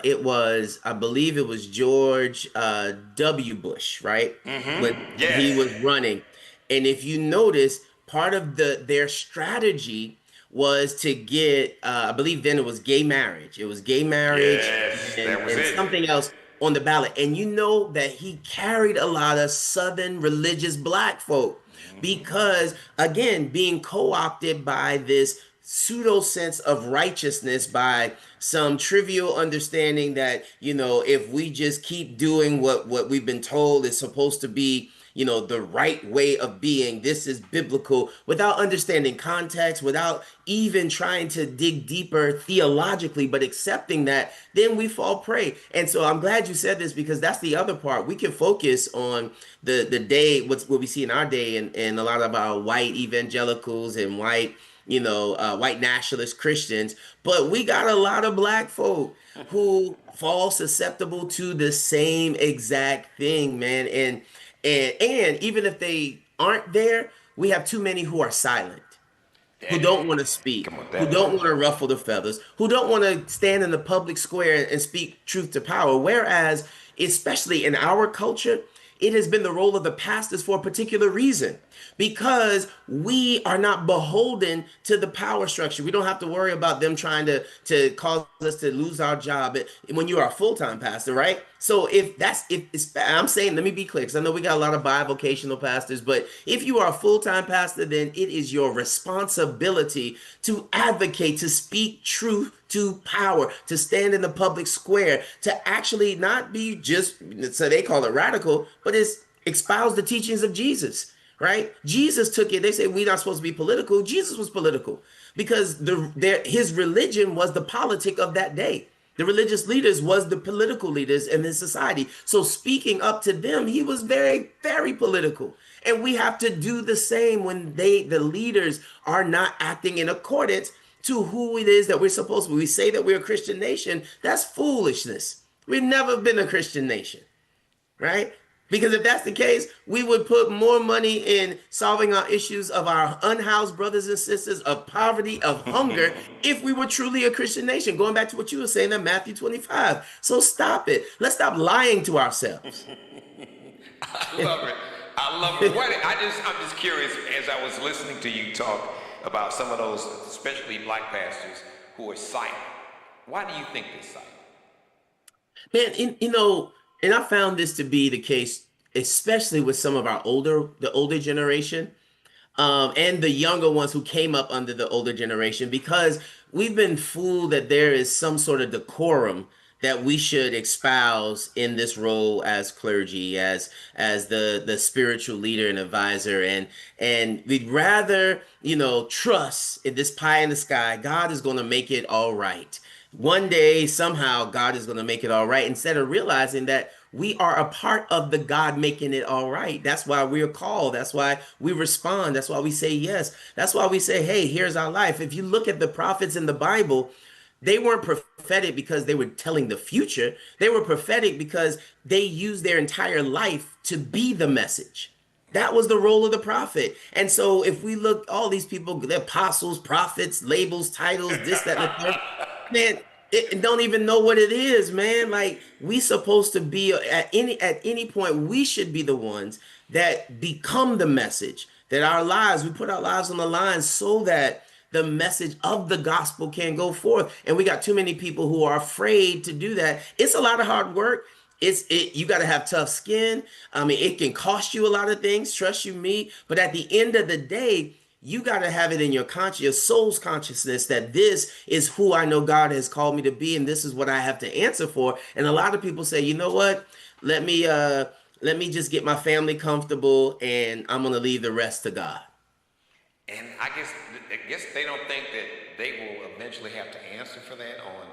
it was, I believe it was George W. Bush, right? When he Yes. was running. And if you notice, part of their strategy was to get, I believe then it was gay marriage. It was gay marriage Yes, and, that was and it. something else on the ballot. And you know that he carried a lot of Southern religious black folk because, again, being co-opted by this pseudo sense of righteousness, by some trivial understanding that, if we just keep doing what we've been told is supposed to be, the right way of being, this is biblical, without understanding context, without even trying to dig deeper theologically, but accepting that, then we fall prey. And so I'm glad you said this, because that's the other part. We can focus on the day, what we see in our day, and a lot of our white evangelicals and white nationalist Christians, but we got a lot of black folk who fall susceptible to the same exact thing, man. And even if they aren't there, we have too many who are silent, who don't want to speak, Come on, who that don't part. want to ruffle the feathers, who don't want to stand in the public square and speak truth to power. Whereas, especially in our culture, it has been the role of the pastors for a particular reason, because we are not beholden to the power structure. We don't have to worry about them trying to cause us to lose our job when you are a full-time pastor, right? So if it's, I'm saying, let me be clear, because I know we got a lot of bivocational pastors, but if you are a full-time pastor, then it is your responsibility to advocate, to speak truth to power, to stand in the public square, to actually not be just, so they call it radical, but it's espouse the teachings of Jesus, right? Jesus took it. They say we're not supposed to be political. Jesus was political because his religion was the politic of that day. The religious leaders was the political leaders in his society. So speaking up to them, he was very, very political. And we have to do the same when the leaders are not acting in accordance to who it is that we're supposed to be. We say that we're a Christian nation. That's foolishness. We've never been a Christian nation, right? Because if that's the case, we would put more money in solving our issues of our unhoused brothers and sisters, of poverty, of hunger, if we were truly a Christian nation. Going back to what you were saying in Matthew 25. So stop it. Let's stop lying to ourselves. I love it. I love it. I'm just curious, as I was listening to you talk about some of those, especially black pastors who are silent. Why do you think they're silent? Man, and I found this to be the case, especially with some of the older generation, and the younger ones who came up under the older generation, because we've been fooled that there is some sort of decorum that we should espouse in this role as clergy, as the spiritual leader and advisor, and we'd rather trust in this pie in the sky. God is going to make it all right. One day, somehow, God is going to make it all right, instead of realizing that we are a part of the God making it all right. That's why we are called. That's why we respond. That's why we say yes. That's why we say, hey, here's our life. If you look at the prophets in the Bible, they weren't prophetic because they were telling the future. They were prophetic because they used their entire life to be the message. That was the role of the prophet. And so if we look, all these people, the apostles, prophets, labels, titles, this, that, and the third, man, don't even know what it is, man. Like, we supposed to be at any point, we should be the ones that become the message, that we put our lives on the line so that the message of the gospel can go forth. And we got too many people who are afraid to do that. It's a lot of hard work. You got to have tough skin. I mean, it can cost you a lot of things, trust you me. But at the end of the day, you got to have it in your your soul's consciousness, that this is who I know God has called me to be, and this is what I have to answer for. And a lot of people say, you know what? Let me just get my family comfortable, and I'm gonna leave the rest to God. And I guess they don't think that they will eventually have to answer for that on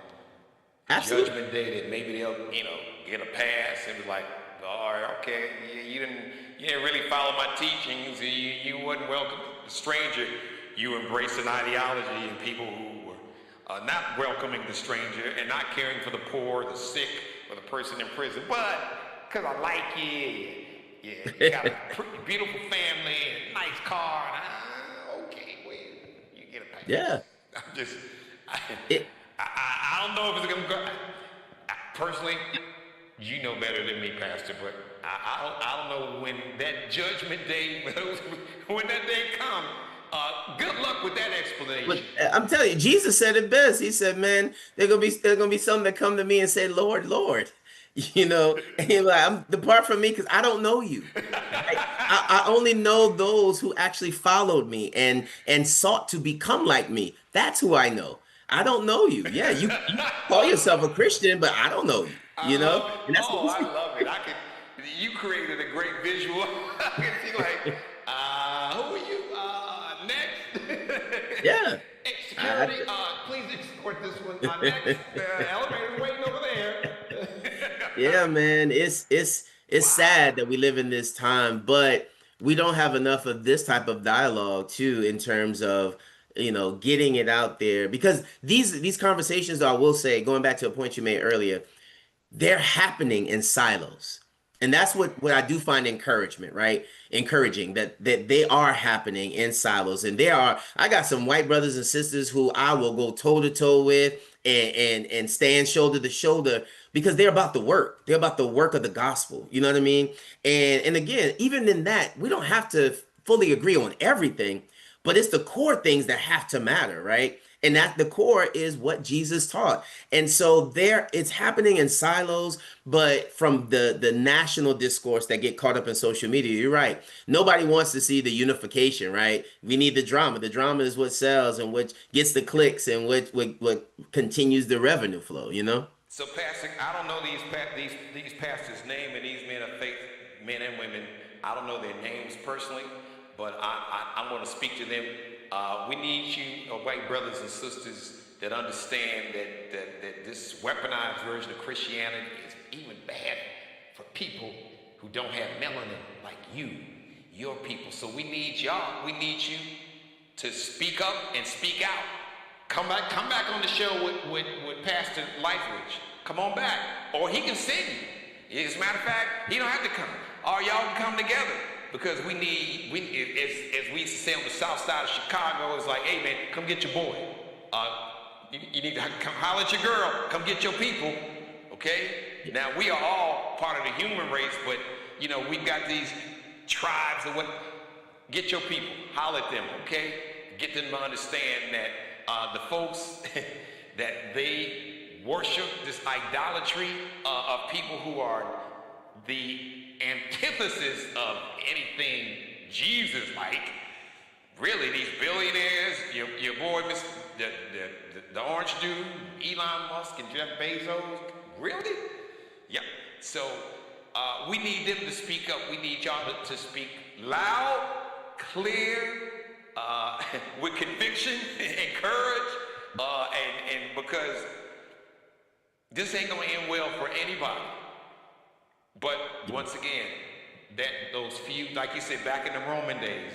Absolutely. Judgment Day, that maybe they'll, get a pass and be like, all right, okay, you didn't really follow my teachings. You wasn't welcome. The stranger, you embrace an ideology, and people who were not welcoming the stranger and not caring for the poor, the sick, or the person in prison, but because I like you, Yeah, you got a pretty beautiful family and nice car. And, okay, well, you get a pass. Yeah. I'm just, I, It, I don't know if it's gonna go. Personally, you know better than me, Pastor, but I don't know when that judgment day, when that day comes. Good luck with that explanation. but I'm telling you, Jesus said it best. He said, "Man, there's gonna be some that come to me and say, Lord, Lord." And you're like, depart from me because I don't know you. Right? I only know those who actually followed me and sought to become like me. That's who I know. I don't know you. Yeah, you call yourself a Christian, but I don't know you. I love it. And that's what Oh, he's I love it. You created a great visual. I can see like, who are you? Next. yeah. Hey, security, please escort this one. Next, elevator waiting over there. Yeah, man, it's sad that we live in this time, but we don't have enough of this type of dialogue too, in terms of getting it out there because these conversations, I will say, going back to a point you made earlier, they're happening in silos. And that's what I do find encouraging that they are happening in silos. And I got some white brothers and sisters who I will go toe to toe with and stand shoulder to shoulder because they're about the work. They're about the work of the gospel. You know what I mean? And again, even in that, we don't have to fully agree on everything, but it's the core things that have to matter, right? And at the core is what Jesus taught. And so it's happening in silos, but from the national discourse that get caught up in social media, you're right. Nobody wants to see the unification, right? We need the drama. The drama is what sells and what gets the clicks and what continues the revenue flow. So, Pastor, I don't know these pastors' name and these men of faith, men and women. I don't know their names personally, but I'm going to speak to them. We need you, white brothers and sisters, that understand that this weaponized version of Christianity is even bad for people who don't have melanin like your people. So we need y'all. We need you to speak up and speak out. Come back on the show with Pastor Liferidge. Come on back, or he can send you. As a matter of fact, he don't have to come. Or y'all can come together. Because we as we say on the south side of Chicago, it's like, hey man, come get your boy. You need to come holler at your girl. Come get your people. Okay? Now we are all part of the human race, but we've got these tribes and what. Get your people. Holler at them. Okay? Get them to understand that the folks that they worship this idolatry of people who are the antithesis of anything Jesus like. Really, these billionaires, your boy, the orange dude, Elon Musk and Jeff Bezos, really? Yeah. So we need them to speak up. We need y'all to speak loud, clear, with conviction and courage, and because this ain't gonna end well for anybody. But once again, those few, like you said, back in the Roman days,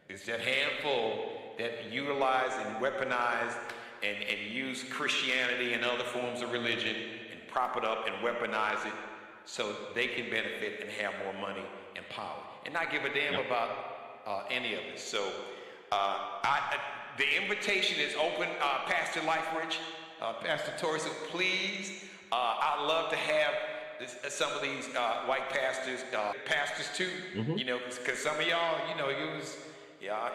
it's that handful that utilize and weaponize and use Christianity and other forms of religion and prop it up and weaponize it so they can benefit and have more money and power and not give a damn about any of it. So the invitation is open, Pastor Liferidge, Pastor Torrey, so please, I'd love to have some of these white pastors too, because some of y'all,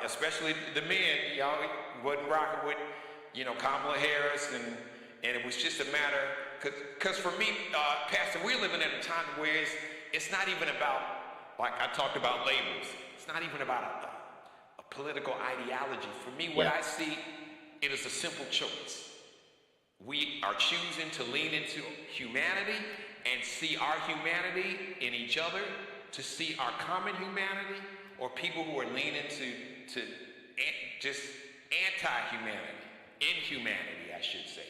especially the men, y'all wasn't rocking with, Kamala Harris, and it was just a matter, because for me, Pastor, we're living at a time where it's not even about, like I talked about labels, it's not even about a political ideology. For me, what I see, it is a simple choice. We are choosing to lean into humanity and see our humanity in each other, to see our common humanity, or people who are leaning to just anti-humanity, inhumanity, I should say.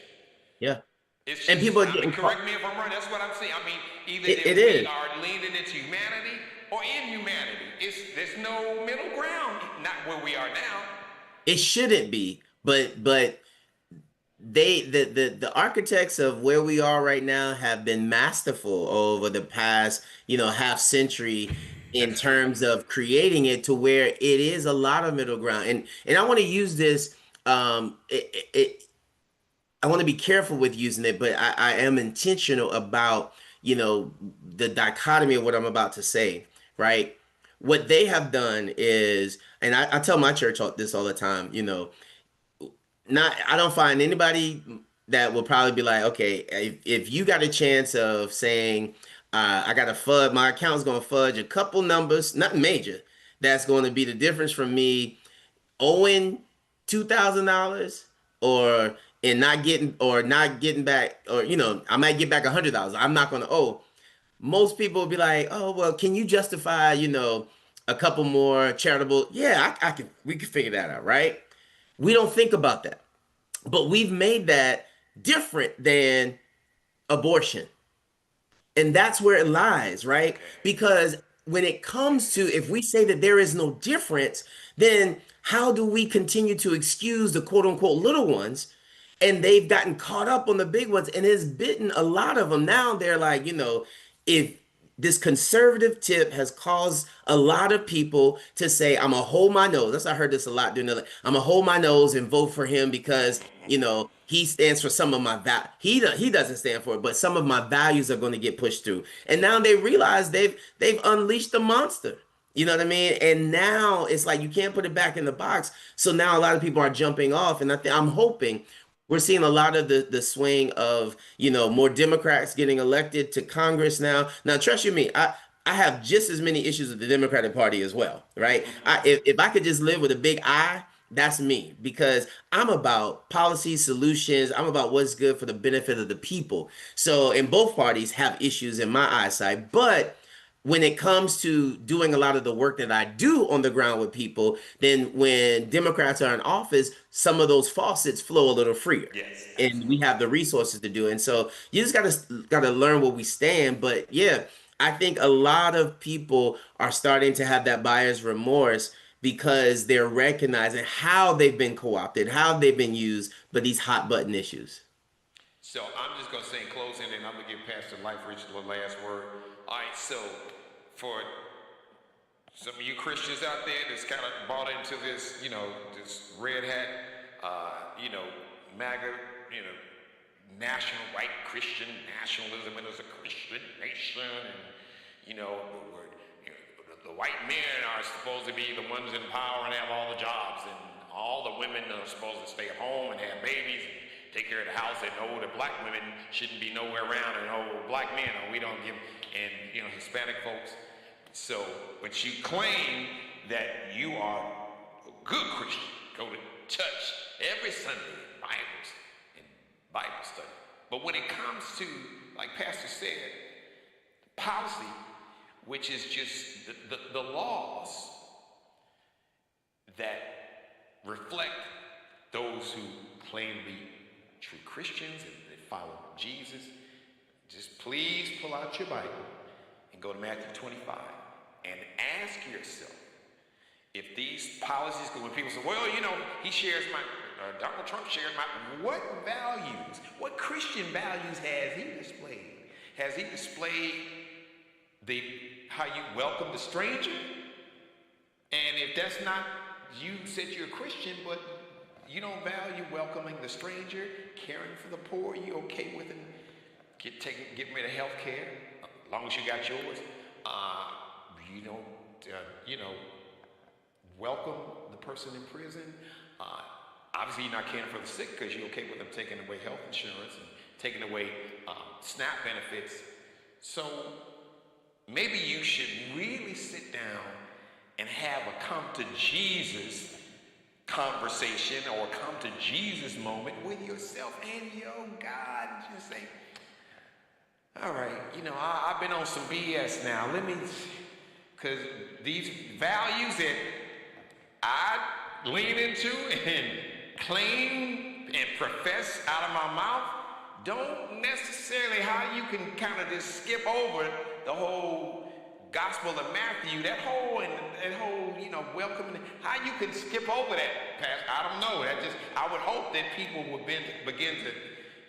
Yeah. It's just, and people correct me if I'm wrong, that's what I'm saying. I mean, either we are leaning into humanity or inhumanity. There's no middle ground, not where we are now. It shouldn't be, but the architects of where we are right now have been masterful over the past, half century in That's true. terms of creating it to where it is a lot of middle ground. And I want to use this, I want to be careful with using it, but I am intentional about, the dichotomy of what I'm about to say, right? What they have done is, and I tell my church this all the time, not I don't find anybody that will probably be like, okay, if you got a chance of saying, I got to fudge, my account's going to fudge a couple numbers, nothing major, that's going to be the difference from me owing $2,000 or not getting back, or I might get back $100. I'm not going to owe. Most people will be like, oh well, can you justify, a couple more charitable? Yeah, I can. We can figure that out, right? We don't think about that. But we've made that different than abortion. And that's where it lies, right? Okay. Because when it comes to, if we say that there is no difference, then how do we continue to excuse the quote unquote little ones? And they've gotten caught up on the big ones and it's bitten a lot of them. Now they're like, if this conservative tip has caused a lot of people to say, I'm gonna hold my nose. That's I heard this a lot during I'm gonna hold my nose and vote for him because he stands for some of my he doesn't stand for it, but some of my values are going to get pushed through. And now they realize they've unleashed the monster. You know what I mean? And now it's like you can't put it back in the box. So now a lot of people are jumping off, and I'm hoping we're seeing a lot of the swing of, more Democrats getting elected to Congress now. Now, trust you me, I have just as many issues with the Democratic Party as well, right? If I could just live with a big I, that's me because I'm about policy solutions. I'm about what's good for the benefit of the people. So, and both parties have issues in my eyesight, but when it comes to doing a lot of the work that I do on the ground with people, then when Democrats are in office, some of those faucets flow a little freer. Yes, And we absolutely. have the resources to do it. And so you just gotta learn where we stand. But yeah, I think a lot of people are starting to have that buyer's remorse because they're recognizing how they've been co-opted, how they've been used, but these hot button issues. So I'm just going to say in closing, and I'm going to give Pastor Liferidge the last word. All right, so for some of you Christians out there that's kind of bought into this, this red hat, MAGA, national white Christian nationalism, and it's a Christian nation, and the white men are supposed to be the ones in power and have all the jobs, and all the women are supposed to stay at home and have babies and take care of the house, and the black women shouldn't be nowhere around, and black men, we don't give, and Hispanic folks. So, but you claim that you are a good Christian, go to church every Sunday, Bible study. But when it comes to, like Pastor said, policy, which is just the laws that reflect those who claim to be true Christians and they follow Jesus, just please pull out your Bible and go to Matthew 25 and ask yourself if these policies, when people say, well, he shares my, Donald Trump shares my, what values, what Christian values has he displayed? Has he displayed how you welcome the stranger? And if that's not, you said you're a Christian, but you don't value welcoming the stranger, caring for the poor, you okay with it? Getting rid of health care, as long as you got yours. You don't, welcome the person in prison. Obviously, you're not caring for the sick because you're okay with them taking away health insurance and taking away SNAP benefits. So maybe you should really sit down and have a come to Jesus conversation or come to Jesus moment with yourself and your God. Just say, all right, I've been on some BS now. Because these values that I lean into and claim and profess out of my mouth don't necessarily how you can kind of just skip over the whole God Gospel of Matthew, that whole, welcoming. How you can skip over that, Pastor? I don't know. I would hope that people would begin to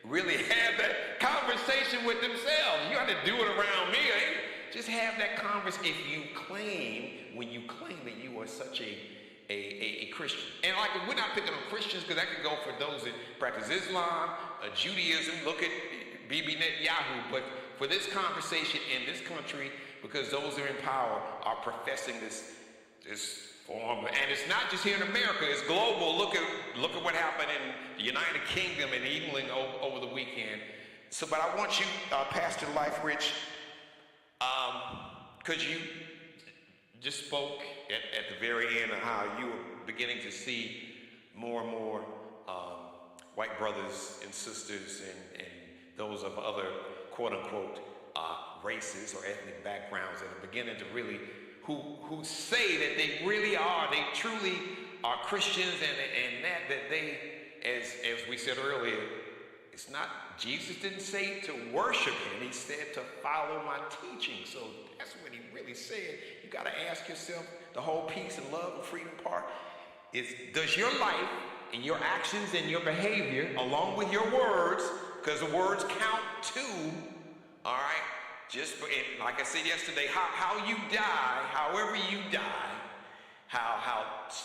really have that conversation with themselves. You got to do it around me. Just have that conversation. When you claim that you are such a Christian. And like, we're not picking on Christians, because that could go for those that practice Islam, Judaism. Look at Bibi Netanyahu. But for this conversation in this country, because those that are in power are professing this form, and it's not just here in America; it's global. Look at what happened in the United Kingdom and England over the weekend. So, but I want you, Pastor Life Rich, because you just spoke at the very end of how you were beginning to see more and more white brothers and sisters and those of other quote-unquote races or ethnic backgrounds that are beginning to really, who say that they truly are Christians, and that they, as we said earlier, it's not, Jesus didn't say to worship him, he said to follow my teaching. So that's what he really said. You got to ask yourself, the whole peace and love and freedom part is, does your life and your actions and your behavior, along with your words, because the words count too, all right? And like I said yesterday, how you die, however you die, how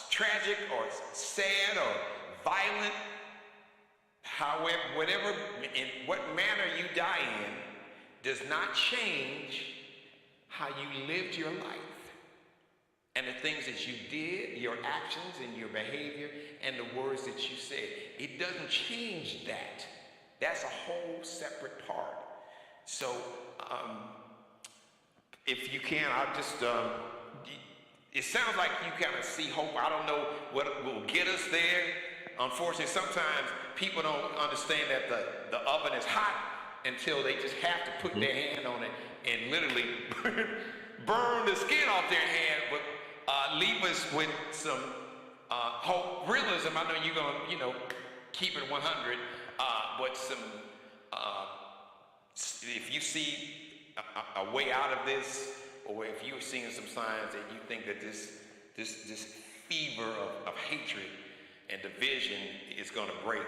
tragic or sad or violent, however, whatever, in what manner you die in, does not change how you lived your life. And the things that you did, your actions and your behavior, and the words that you said, it doesn't change that. That's a whole separate part. So, if you can, I'll just, it sounds like you kind of see hope. I don't know what will get us there. Unfortunately, sometimes people don't understand that the oven is hot until they just have to put their hand on it and literally burn the skin off their hand, but leave us with some hope, realism. I know you're going to, keep it 100, but if you see a way out of this, or if you're seeing some signs that you think that this fever of hatred and division is going to break,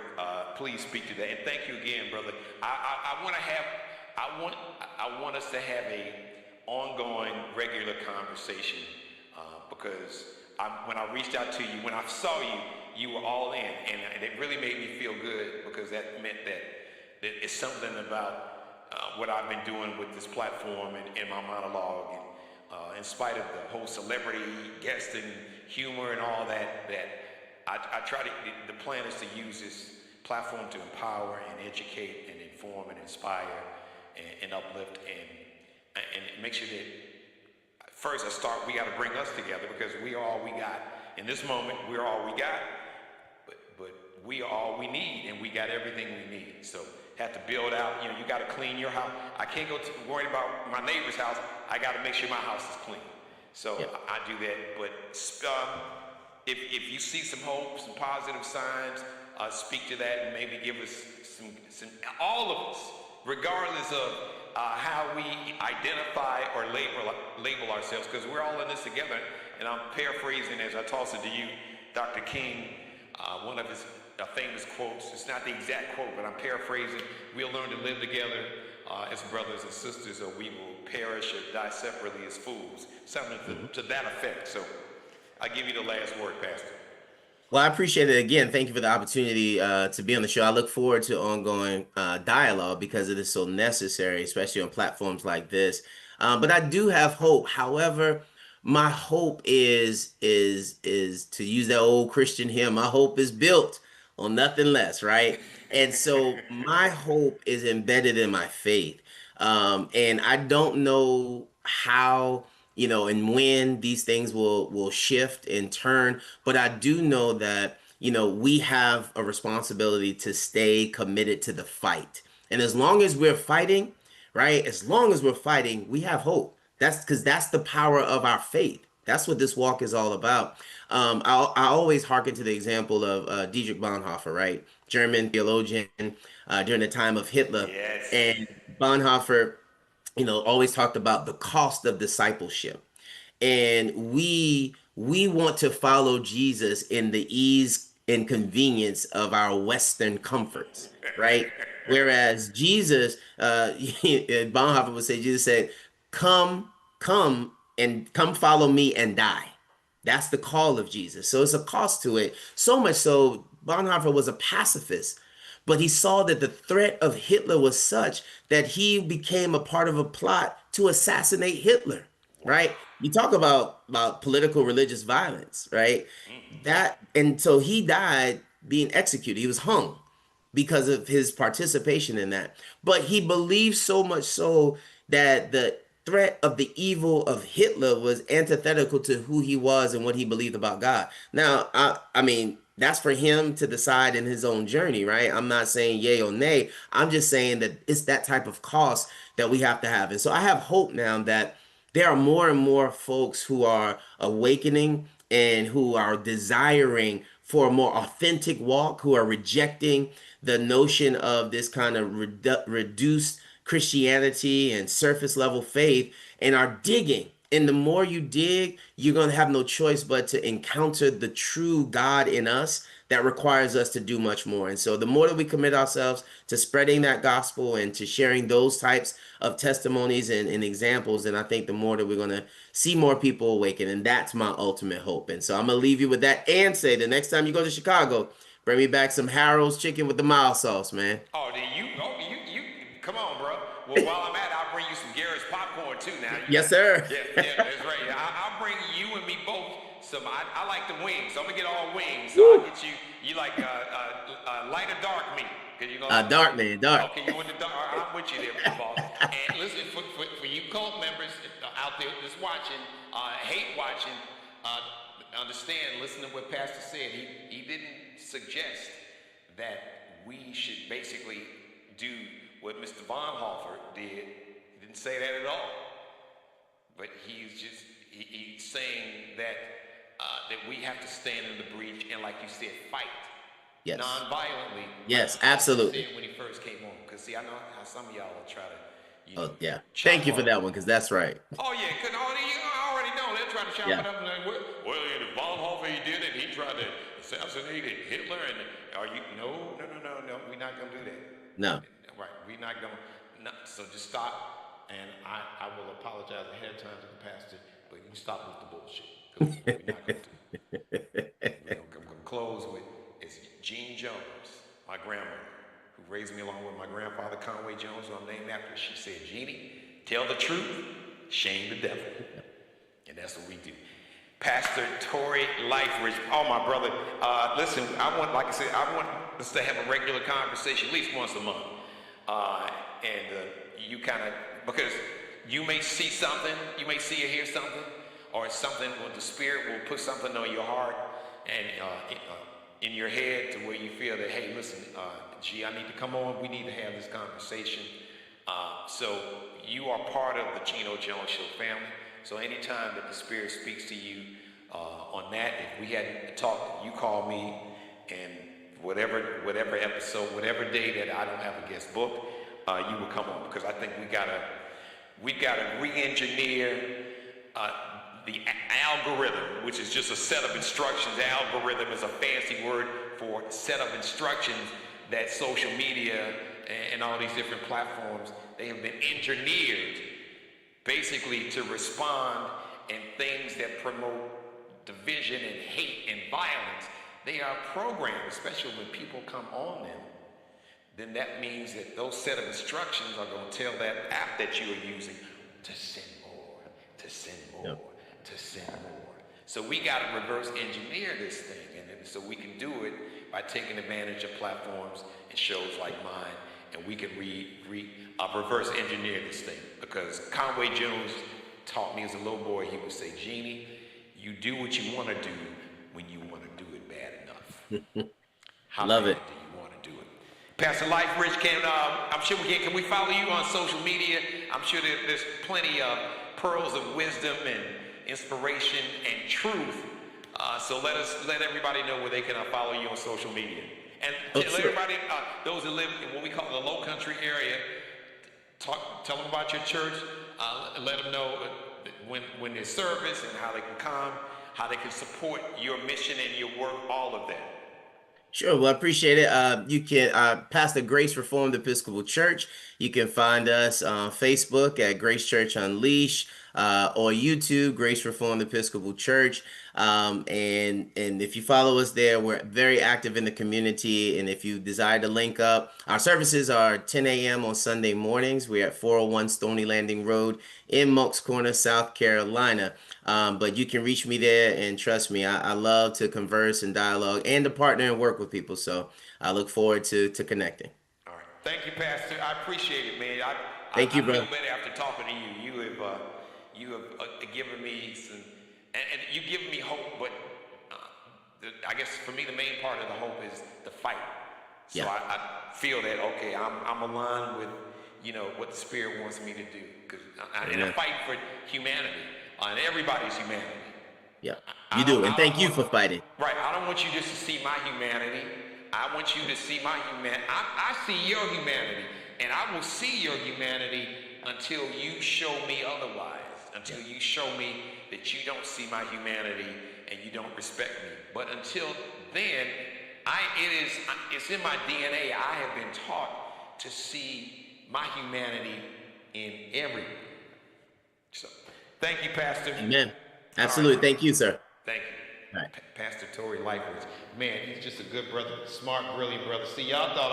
please speak to that. And thank you again, brother. I want us to have a ongoing, regular conversation, because when I reached out to you, when I saw you, you were all in, and it really made me feel good, because that meant that it's something about what I've been doing with this platform and in my monologue, and in spite of the whole celebrity guest and humor and all that, I try to, the plan is to use this platform to empower and educate and inform and inspire and uplift and make sure that, first we got to bring us together, because we are all we got. In this moment, we're all we got, but we are all we need, and we got everything we need. So have to build out, you got to clean your house. I can't go worry about my neighbor's house. I got to make sure my house is clean. So yep. I do that. But if you see some hope, some positive signs, speak to that, and maybe give us some all of us, regardless of how we identify or label ourselves, because we're all in this together. And I'm paraphrasing as I toss it to you, Dr. King, one of his famous quotes. It's not the exact quote, but I'm paraphrasing. We'll learn to live together as brothers and sisters, or we will perish or die separately as fools. Something to that effect. So I give you the last word, Pastor. Well, I appreciate it again. Thank you for the opportunity to be on the show. I look forward to ongoing dialogue, because it is so necessary, especially on platforms like this. But I do have hope. However, my hope is to use that old Christian hymn. My hope is built on nothing less, right? And so my hope is embedded in my faith. And I don't know how, and when these things will shift and turn, but I do know that, we have a responsibility to stay committed to the fight. And as long as we're fighting, right? As long as we're fighting, we have hope. That's because that's the power of our faith. That's what this walk is all about. I always hearken to the example of Dietrich Bonhoeffer, right? German theologian during the time of Hitler. Yes. And Bonhoeffer always talked about the cost of discipleship. And we want to follow Jesus in the ease and convenience of our Western comforts, right? Whereas Jesus, Bonhoeffer would say, Jesus said, "Come, come follow me and die." That's the call of Jesus. So it's a cost to it. So much so, Bonhoeffer was a pacifist, but he saw that the threat of Hitler was such that he became a part of a plot to assassinate Hitler, right? You talk about political religious violence, right? That and so he died being executed. He was hung because of his participation in that. But he believed so much so that the threat of the evil of Hitler was antithetical to who he was and what he believed about God. Now, I mean, that's for him to decide in his own journey, right? I'm not saying yay or nay. I'm just saying that it's that type of cost that we have to have. And so I have hope now that there are more and more folks who are awakening and who are desiring for a more authentic walk, who are rejecting the notion of this kind of reduced Christianity and surface level faith and are digging. And the more you dig, you're going to have no choice but to encounter the true God in us that requires us to do much more. And so the more that we commit ourselves to spreading that gospel and to sharing those types of testimonies and examples, then I think the more that we're going to see more people awaken. And that's my ultimate hope. And so I'm going to leave you with that and say the next time you go to Chicago, bring me back some Harold's chicken with the mild sauce, man. Come on, bro. Well, while I'm at it, I'll bring you some Garrett's popcorn too now. Yes, sir. Yeah, that's right. I'll bring you and me both some. I like the wings, so I'm gonna get all wings. So I'll get you like light or dark meat. Dark man, dark. Okay, you want the dark? I'm with you there, boss. And listen, for you cult members out there just watching, hate watching, understand, listen to what Pastor said. He didn't suggest that we should basically do what Mr. Bonhoeffer did. He didn't say that at all. But he's saying that that we have to stand in the breach and, like you said, fight. Yes. Non-violently. Yes, absolutely. When he first came on, because see, I know how some of y'all will try to. Oh yeah. Thank you for that one, because that's right. Oh yeah, because I already know they're trying to chop it up and like, well, Bonhoeffer he did it. He tried to assassinate Hitler, and are you? No. We're not gonna do that. No. Right, we're not gonna. No, so just stop, and I will apologize ahead of time to the pastor, but you stop with the bullshit. We're not gonna do it. I'm gonna close with it's Jean Jones, my grandmother, who raised me along with my grandfather Conway Jones, who I'm named after. She said, "Jeannie, tell the truth, shame the devil," and that's what we do. Pastor Tory Liferidge, oh my brother, listen, I want us to have a regular conversation at least once a month. You kind of, because you may see something, you may see or hear something, or it's something where the Spirit will put something on your heart and in your head to where you feel that, hey, listen, G, I need to come on, we need to have this conversation. So you are part of the Geno Jones Show family. So anytime that the Spirit speaks to you on that, if we hadn't talked, you call me, and whatever episode, whatever day that I don't have a guest book, you will come on, because I think we gotta re-engineer the algorithm, which is just a set of instructions. Algorithm is a fancy word for set of instructions that social media and all these different platforms, they have been engineered basically to respond, and things that promote division and hate and violence, they are programmed, especially when people come on them. Then that means that those set of instructions are going to tell that app that you are using to send more, to send more, to send more. So we got to reverse engineer this thing, and so we can do it by taking advantage of platforms and shows like mine, and we can reverse engineer this thing. Because Conway Jones taught me as a little boy, he would say, Jeannie, you do what you want to do when you want to do it bad enough. How Love bad it. do you want to do it? Pastor Liferidge, I'm sure can we follow you on social media? I'm sure there's plenty of pearls of wisdom and inspiration and truth. So let everybody know where they can follow you on social media. And let everybody, those that live in what we call the low country area, tell them about your church. Let them know when there's service and how they can come, how they can support your mission and your work, all of that. Sure. Well, I appreciate it. You can Pastor Grace Reformed Episcopal Church. You can find us on Facebook at Grace Church Unleashed, or YouTube, Grace Reformed Episcopal Church. And if you follow us there, we're very active in the community. And if you desire to link up, our services are 10 a.m. on Sunday mornings. We're at 401 Stony Landing Road in Moncks Corner, South Carolina. But you can reach me there, and trust me, I love to converse and dialogue and to partner and work with people. So I look forward to connecting. All right. Thank you, Pastor. I appreciate it, man. Thank you, brother. I feel better after talking to you. You have given me some, and you've given me hope, but I guess for me, the main part of the hope is the fight. So yeah. I feel that, okay, I'm aligned with, what the Spirit wants me to do. Because I'm fighting for humanity. And everybody's humanity. Yeah, you do, and thank you for fighting. Right, I don't want you just to see my humanity. I want you to see my humanity. I see your humanity, and I will see your humanity until you show me otherwise, until you show me that you don't see my humanity and you don't respect me. But until then, it's in my DNA. I have been taught to see my humanity in everyone. So, thank you, Pastor. Amen. Absolutely. Right. Thank you, sir. Thank you. Right. Pastor Tory Lightwoods. Man, he's just a good brother, smart, brilliant brother. See, y'all thought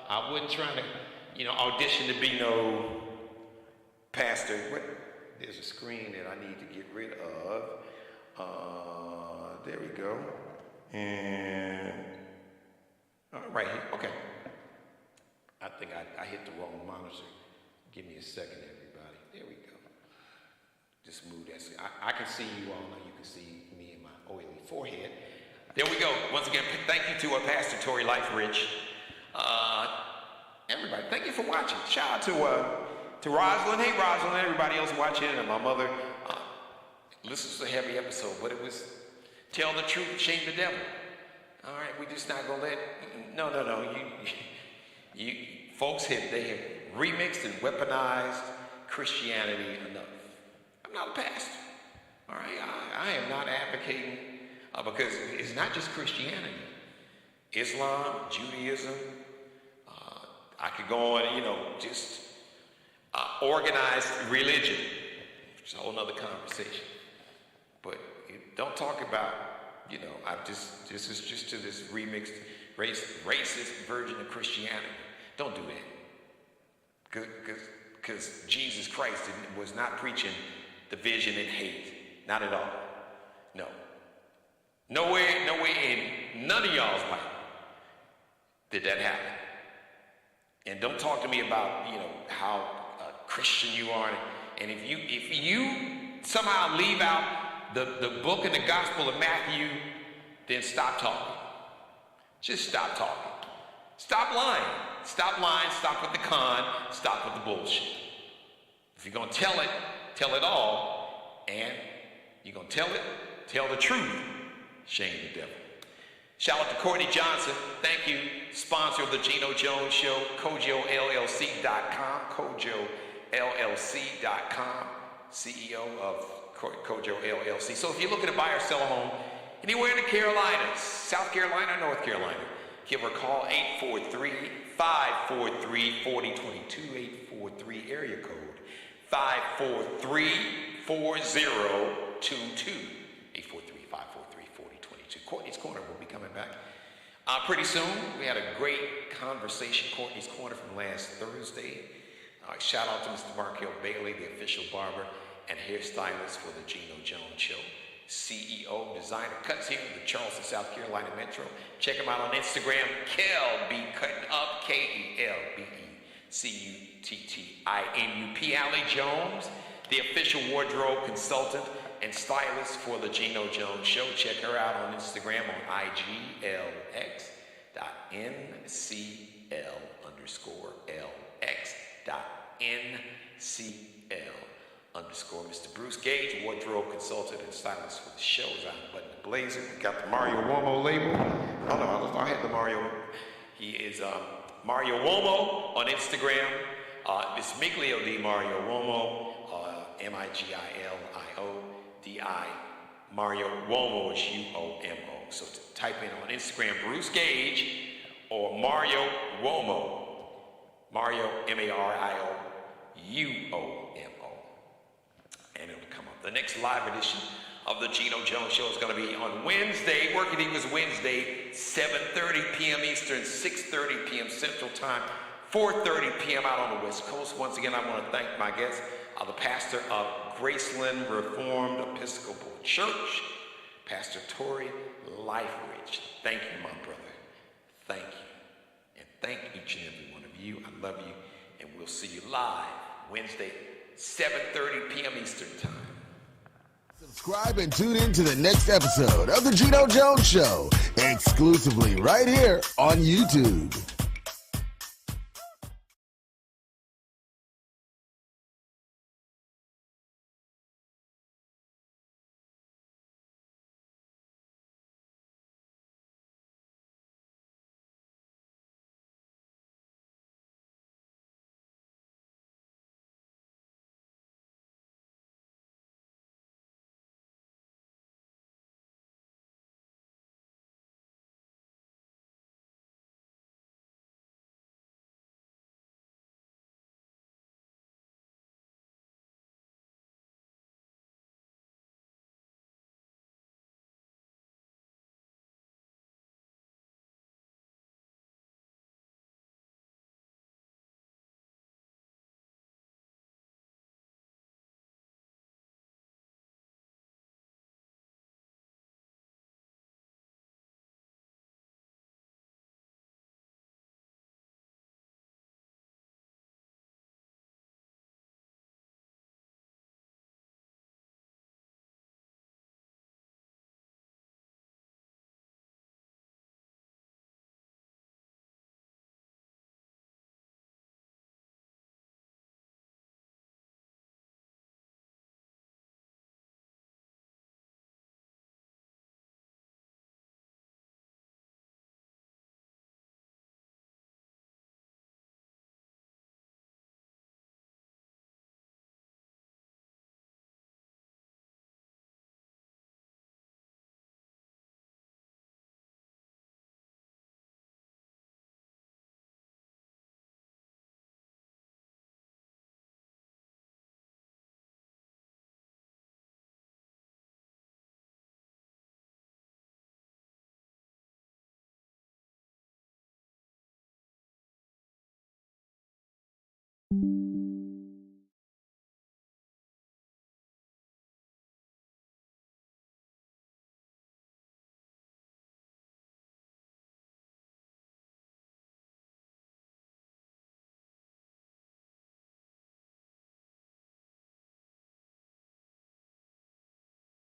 I wasn't trying to, audition to be no pastor. There's a screen that I need to get rid of. There we go. And, right here. Okay. I think I hit the wrong monitor. Give me a second, everybody. There we go. Just move that. I can see you all now. You can see me and my oily forehead. There we go. Once again, thank you to Pastor Tory Lightwoods. Everybody, thank you for watching. Shout out to Rosalind. Hey, Rosalind, everybody else watching, and my mother. This was a heavy episode, but it was tell the truth, shame the devil. All right, we just not gonna let. No. You folks they have remixed and weaponized Christianity enough. I'm not a pastor. All right, I am not advocating because it's not just Christianity. Islam, Judaism. I could go on, just organized religion, which is a whole nother conversation. But don't talk about, this is just to this remixed, racist version of Christianity. Don't do that. Because Jesus Christ was not preaching division and hate. Not at all. No. Nowhere in none of y'all's Bible did that happen. And don't talk to me about, how Christian you are. And if you somehow leave out the book and the Gospel of Matthew, then stop talking. Just stop talking. Stop lying. Stop lying. Stop with the con. Stop with the bullshit. If you're going to tell it all. And you're going to tell the truth. Shame the devil. Shout out to Courtney Johnson. Thank you. Sponsor of the Geno Jones Show. KojoLLC.com. KojoLLC.com. CEO of Kojo LLC. So if you're looking to buy or sell a home anywhere in the Carolinas, South Carolina, North Carolina, give her a call, 843-543-4022, 843 area code 543-4022, 843-543-4022. Courtney's Corner will be coming back pretty soon. We had a great conversation, Courtney's Corner, from last Thursday. Shout out to Mr. Markel Bailey, the official barber and hairstylist for the Geno Jones Show. CEO, designer cuts here in the Charleston, South Carolina Metro. Check him out on Instagram, Kelby Cutting Up, KELBECUTTINUP. Allie Jones, the official wardrobe consultant and stylist for the Geno Jones Show. Check her out on Instagram on IGLX.NCL_LX.NCL_. Mr. Bruce Gage, wardrobe consultant and stylist for the shows. I'm Button the Blazer. We got the Mario Uomo label. Oh no, I had the Mario. He is Mario Uomo on Instagram. It's Miglio Di Mario Uomo, Migliodi, Mario Uomo is Uomo. So type in on Instagram Bruce Gage or Mario Uomo. Mario, Mario Uomo. And it'll come up. The next live edition of the Geno Jones Show is going to be on Wednesday. Working Eagles Wednesday, 7:30 p.m. Eastern, 6:30 p.m. Central Time, 4:30 p.m. out on the West Coast. Once again, I want to thank my guest, the pastor of Graceland Reformed Episcopal Church, Pastor Torrey Liferidge. Thank you, my brother. Thank you. And thank each and every one of you. I love you. And we'll see you live Wednesday, 7:30 p.m. Eastern Time. Subscribe and tune in to the next episode of the Geno Jones Show, exclusively right here on YouTube.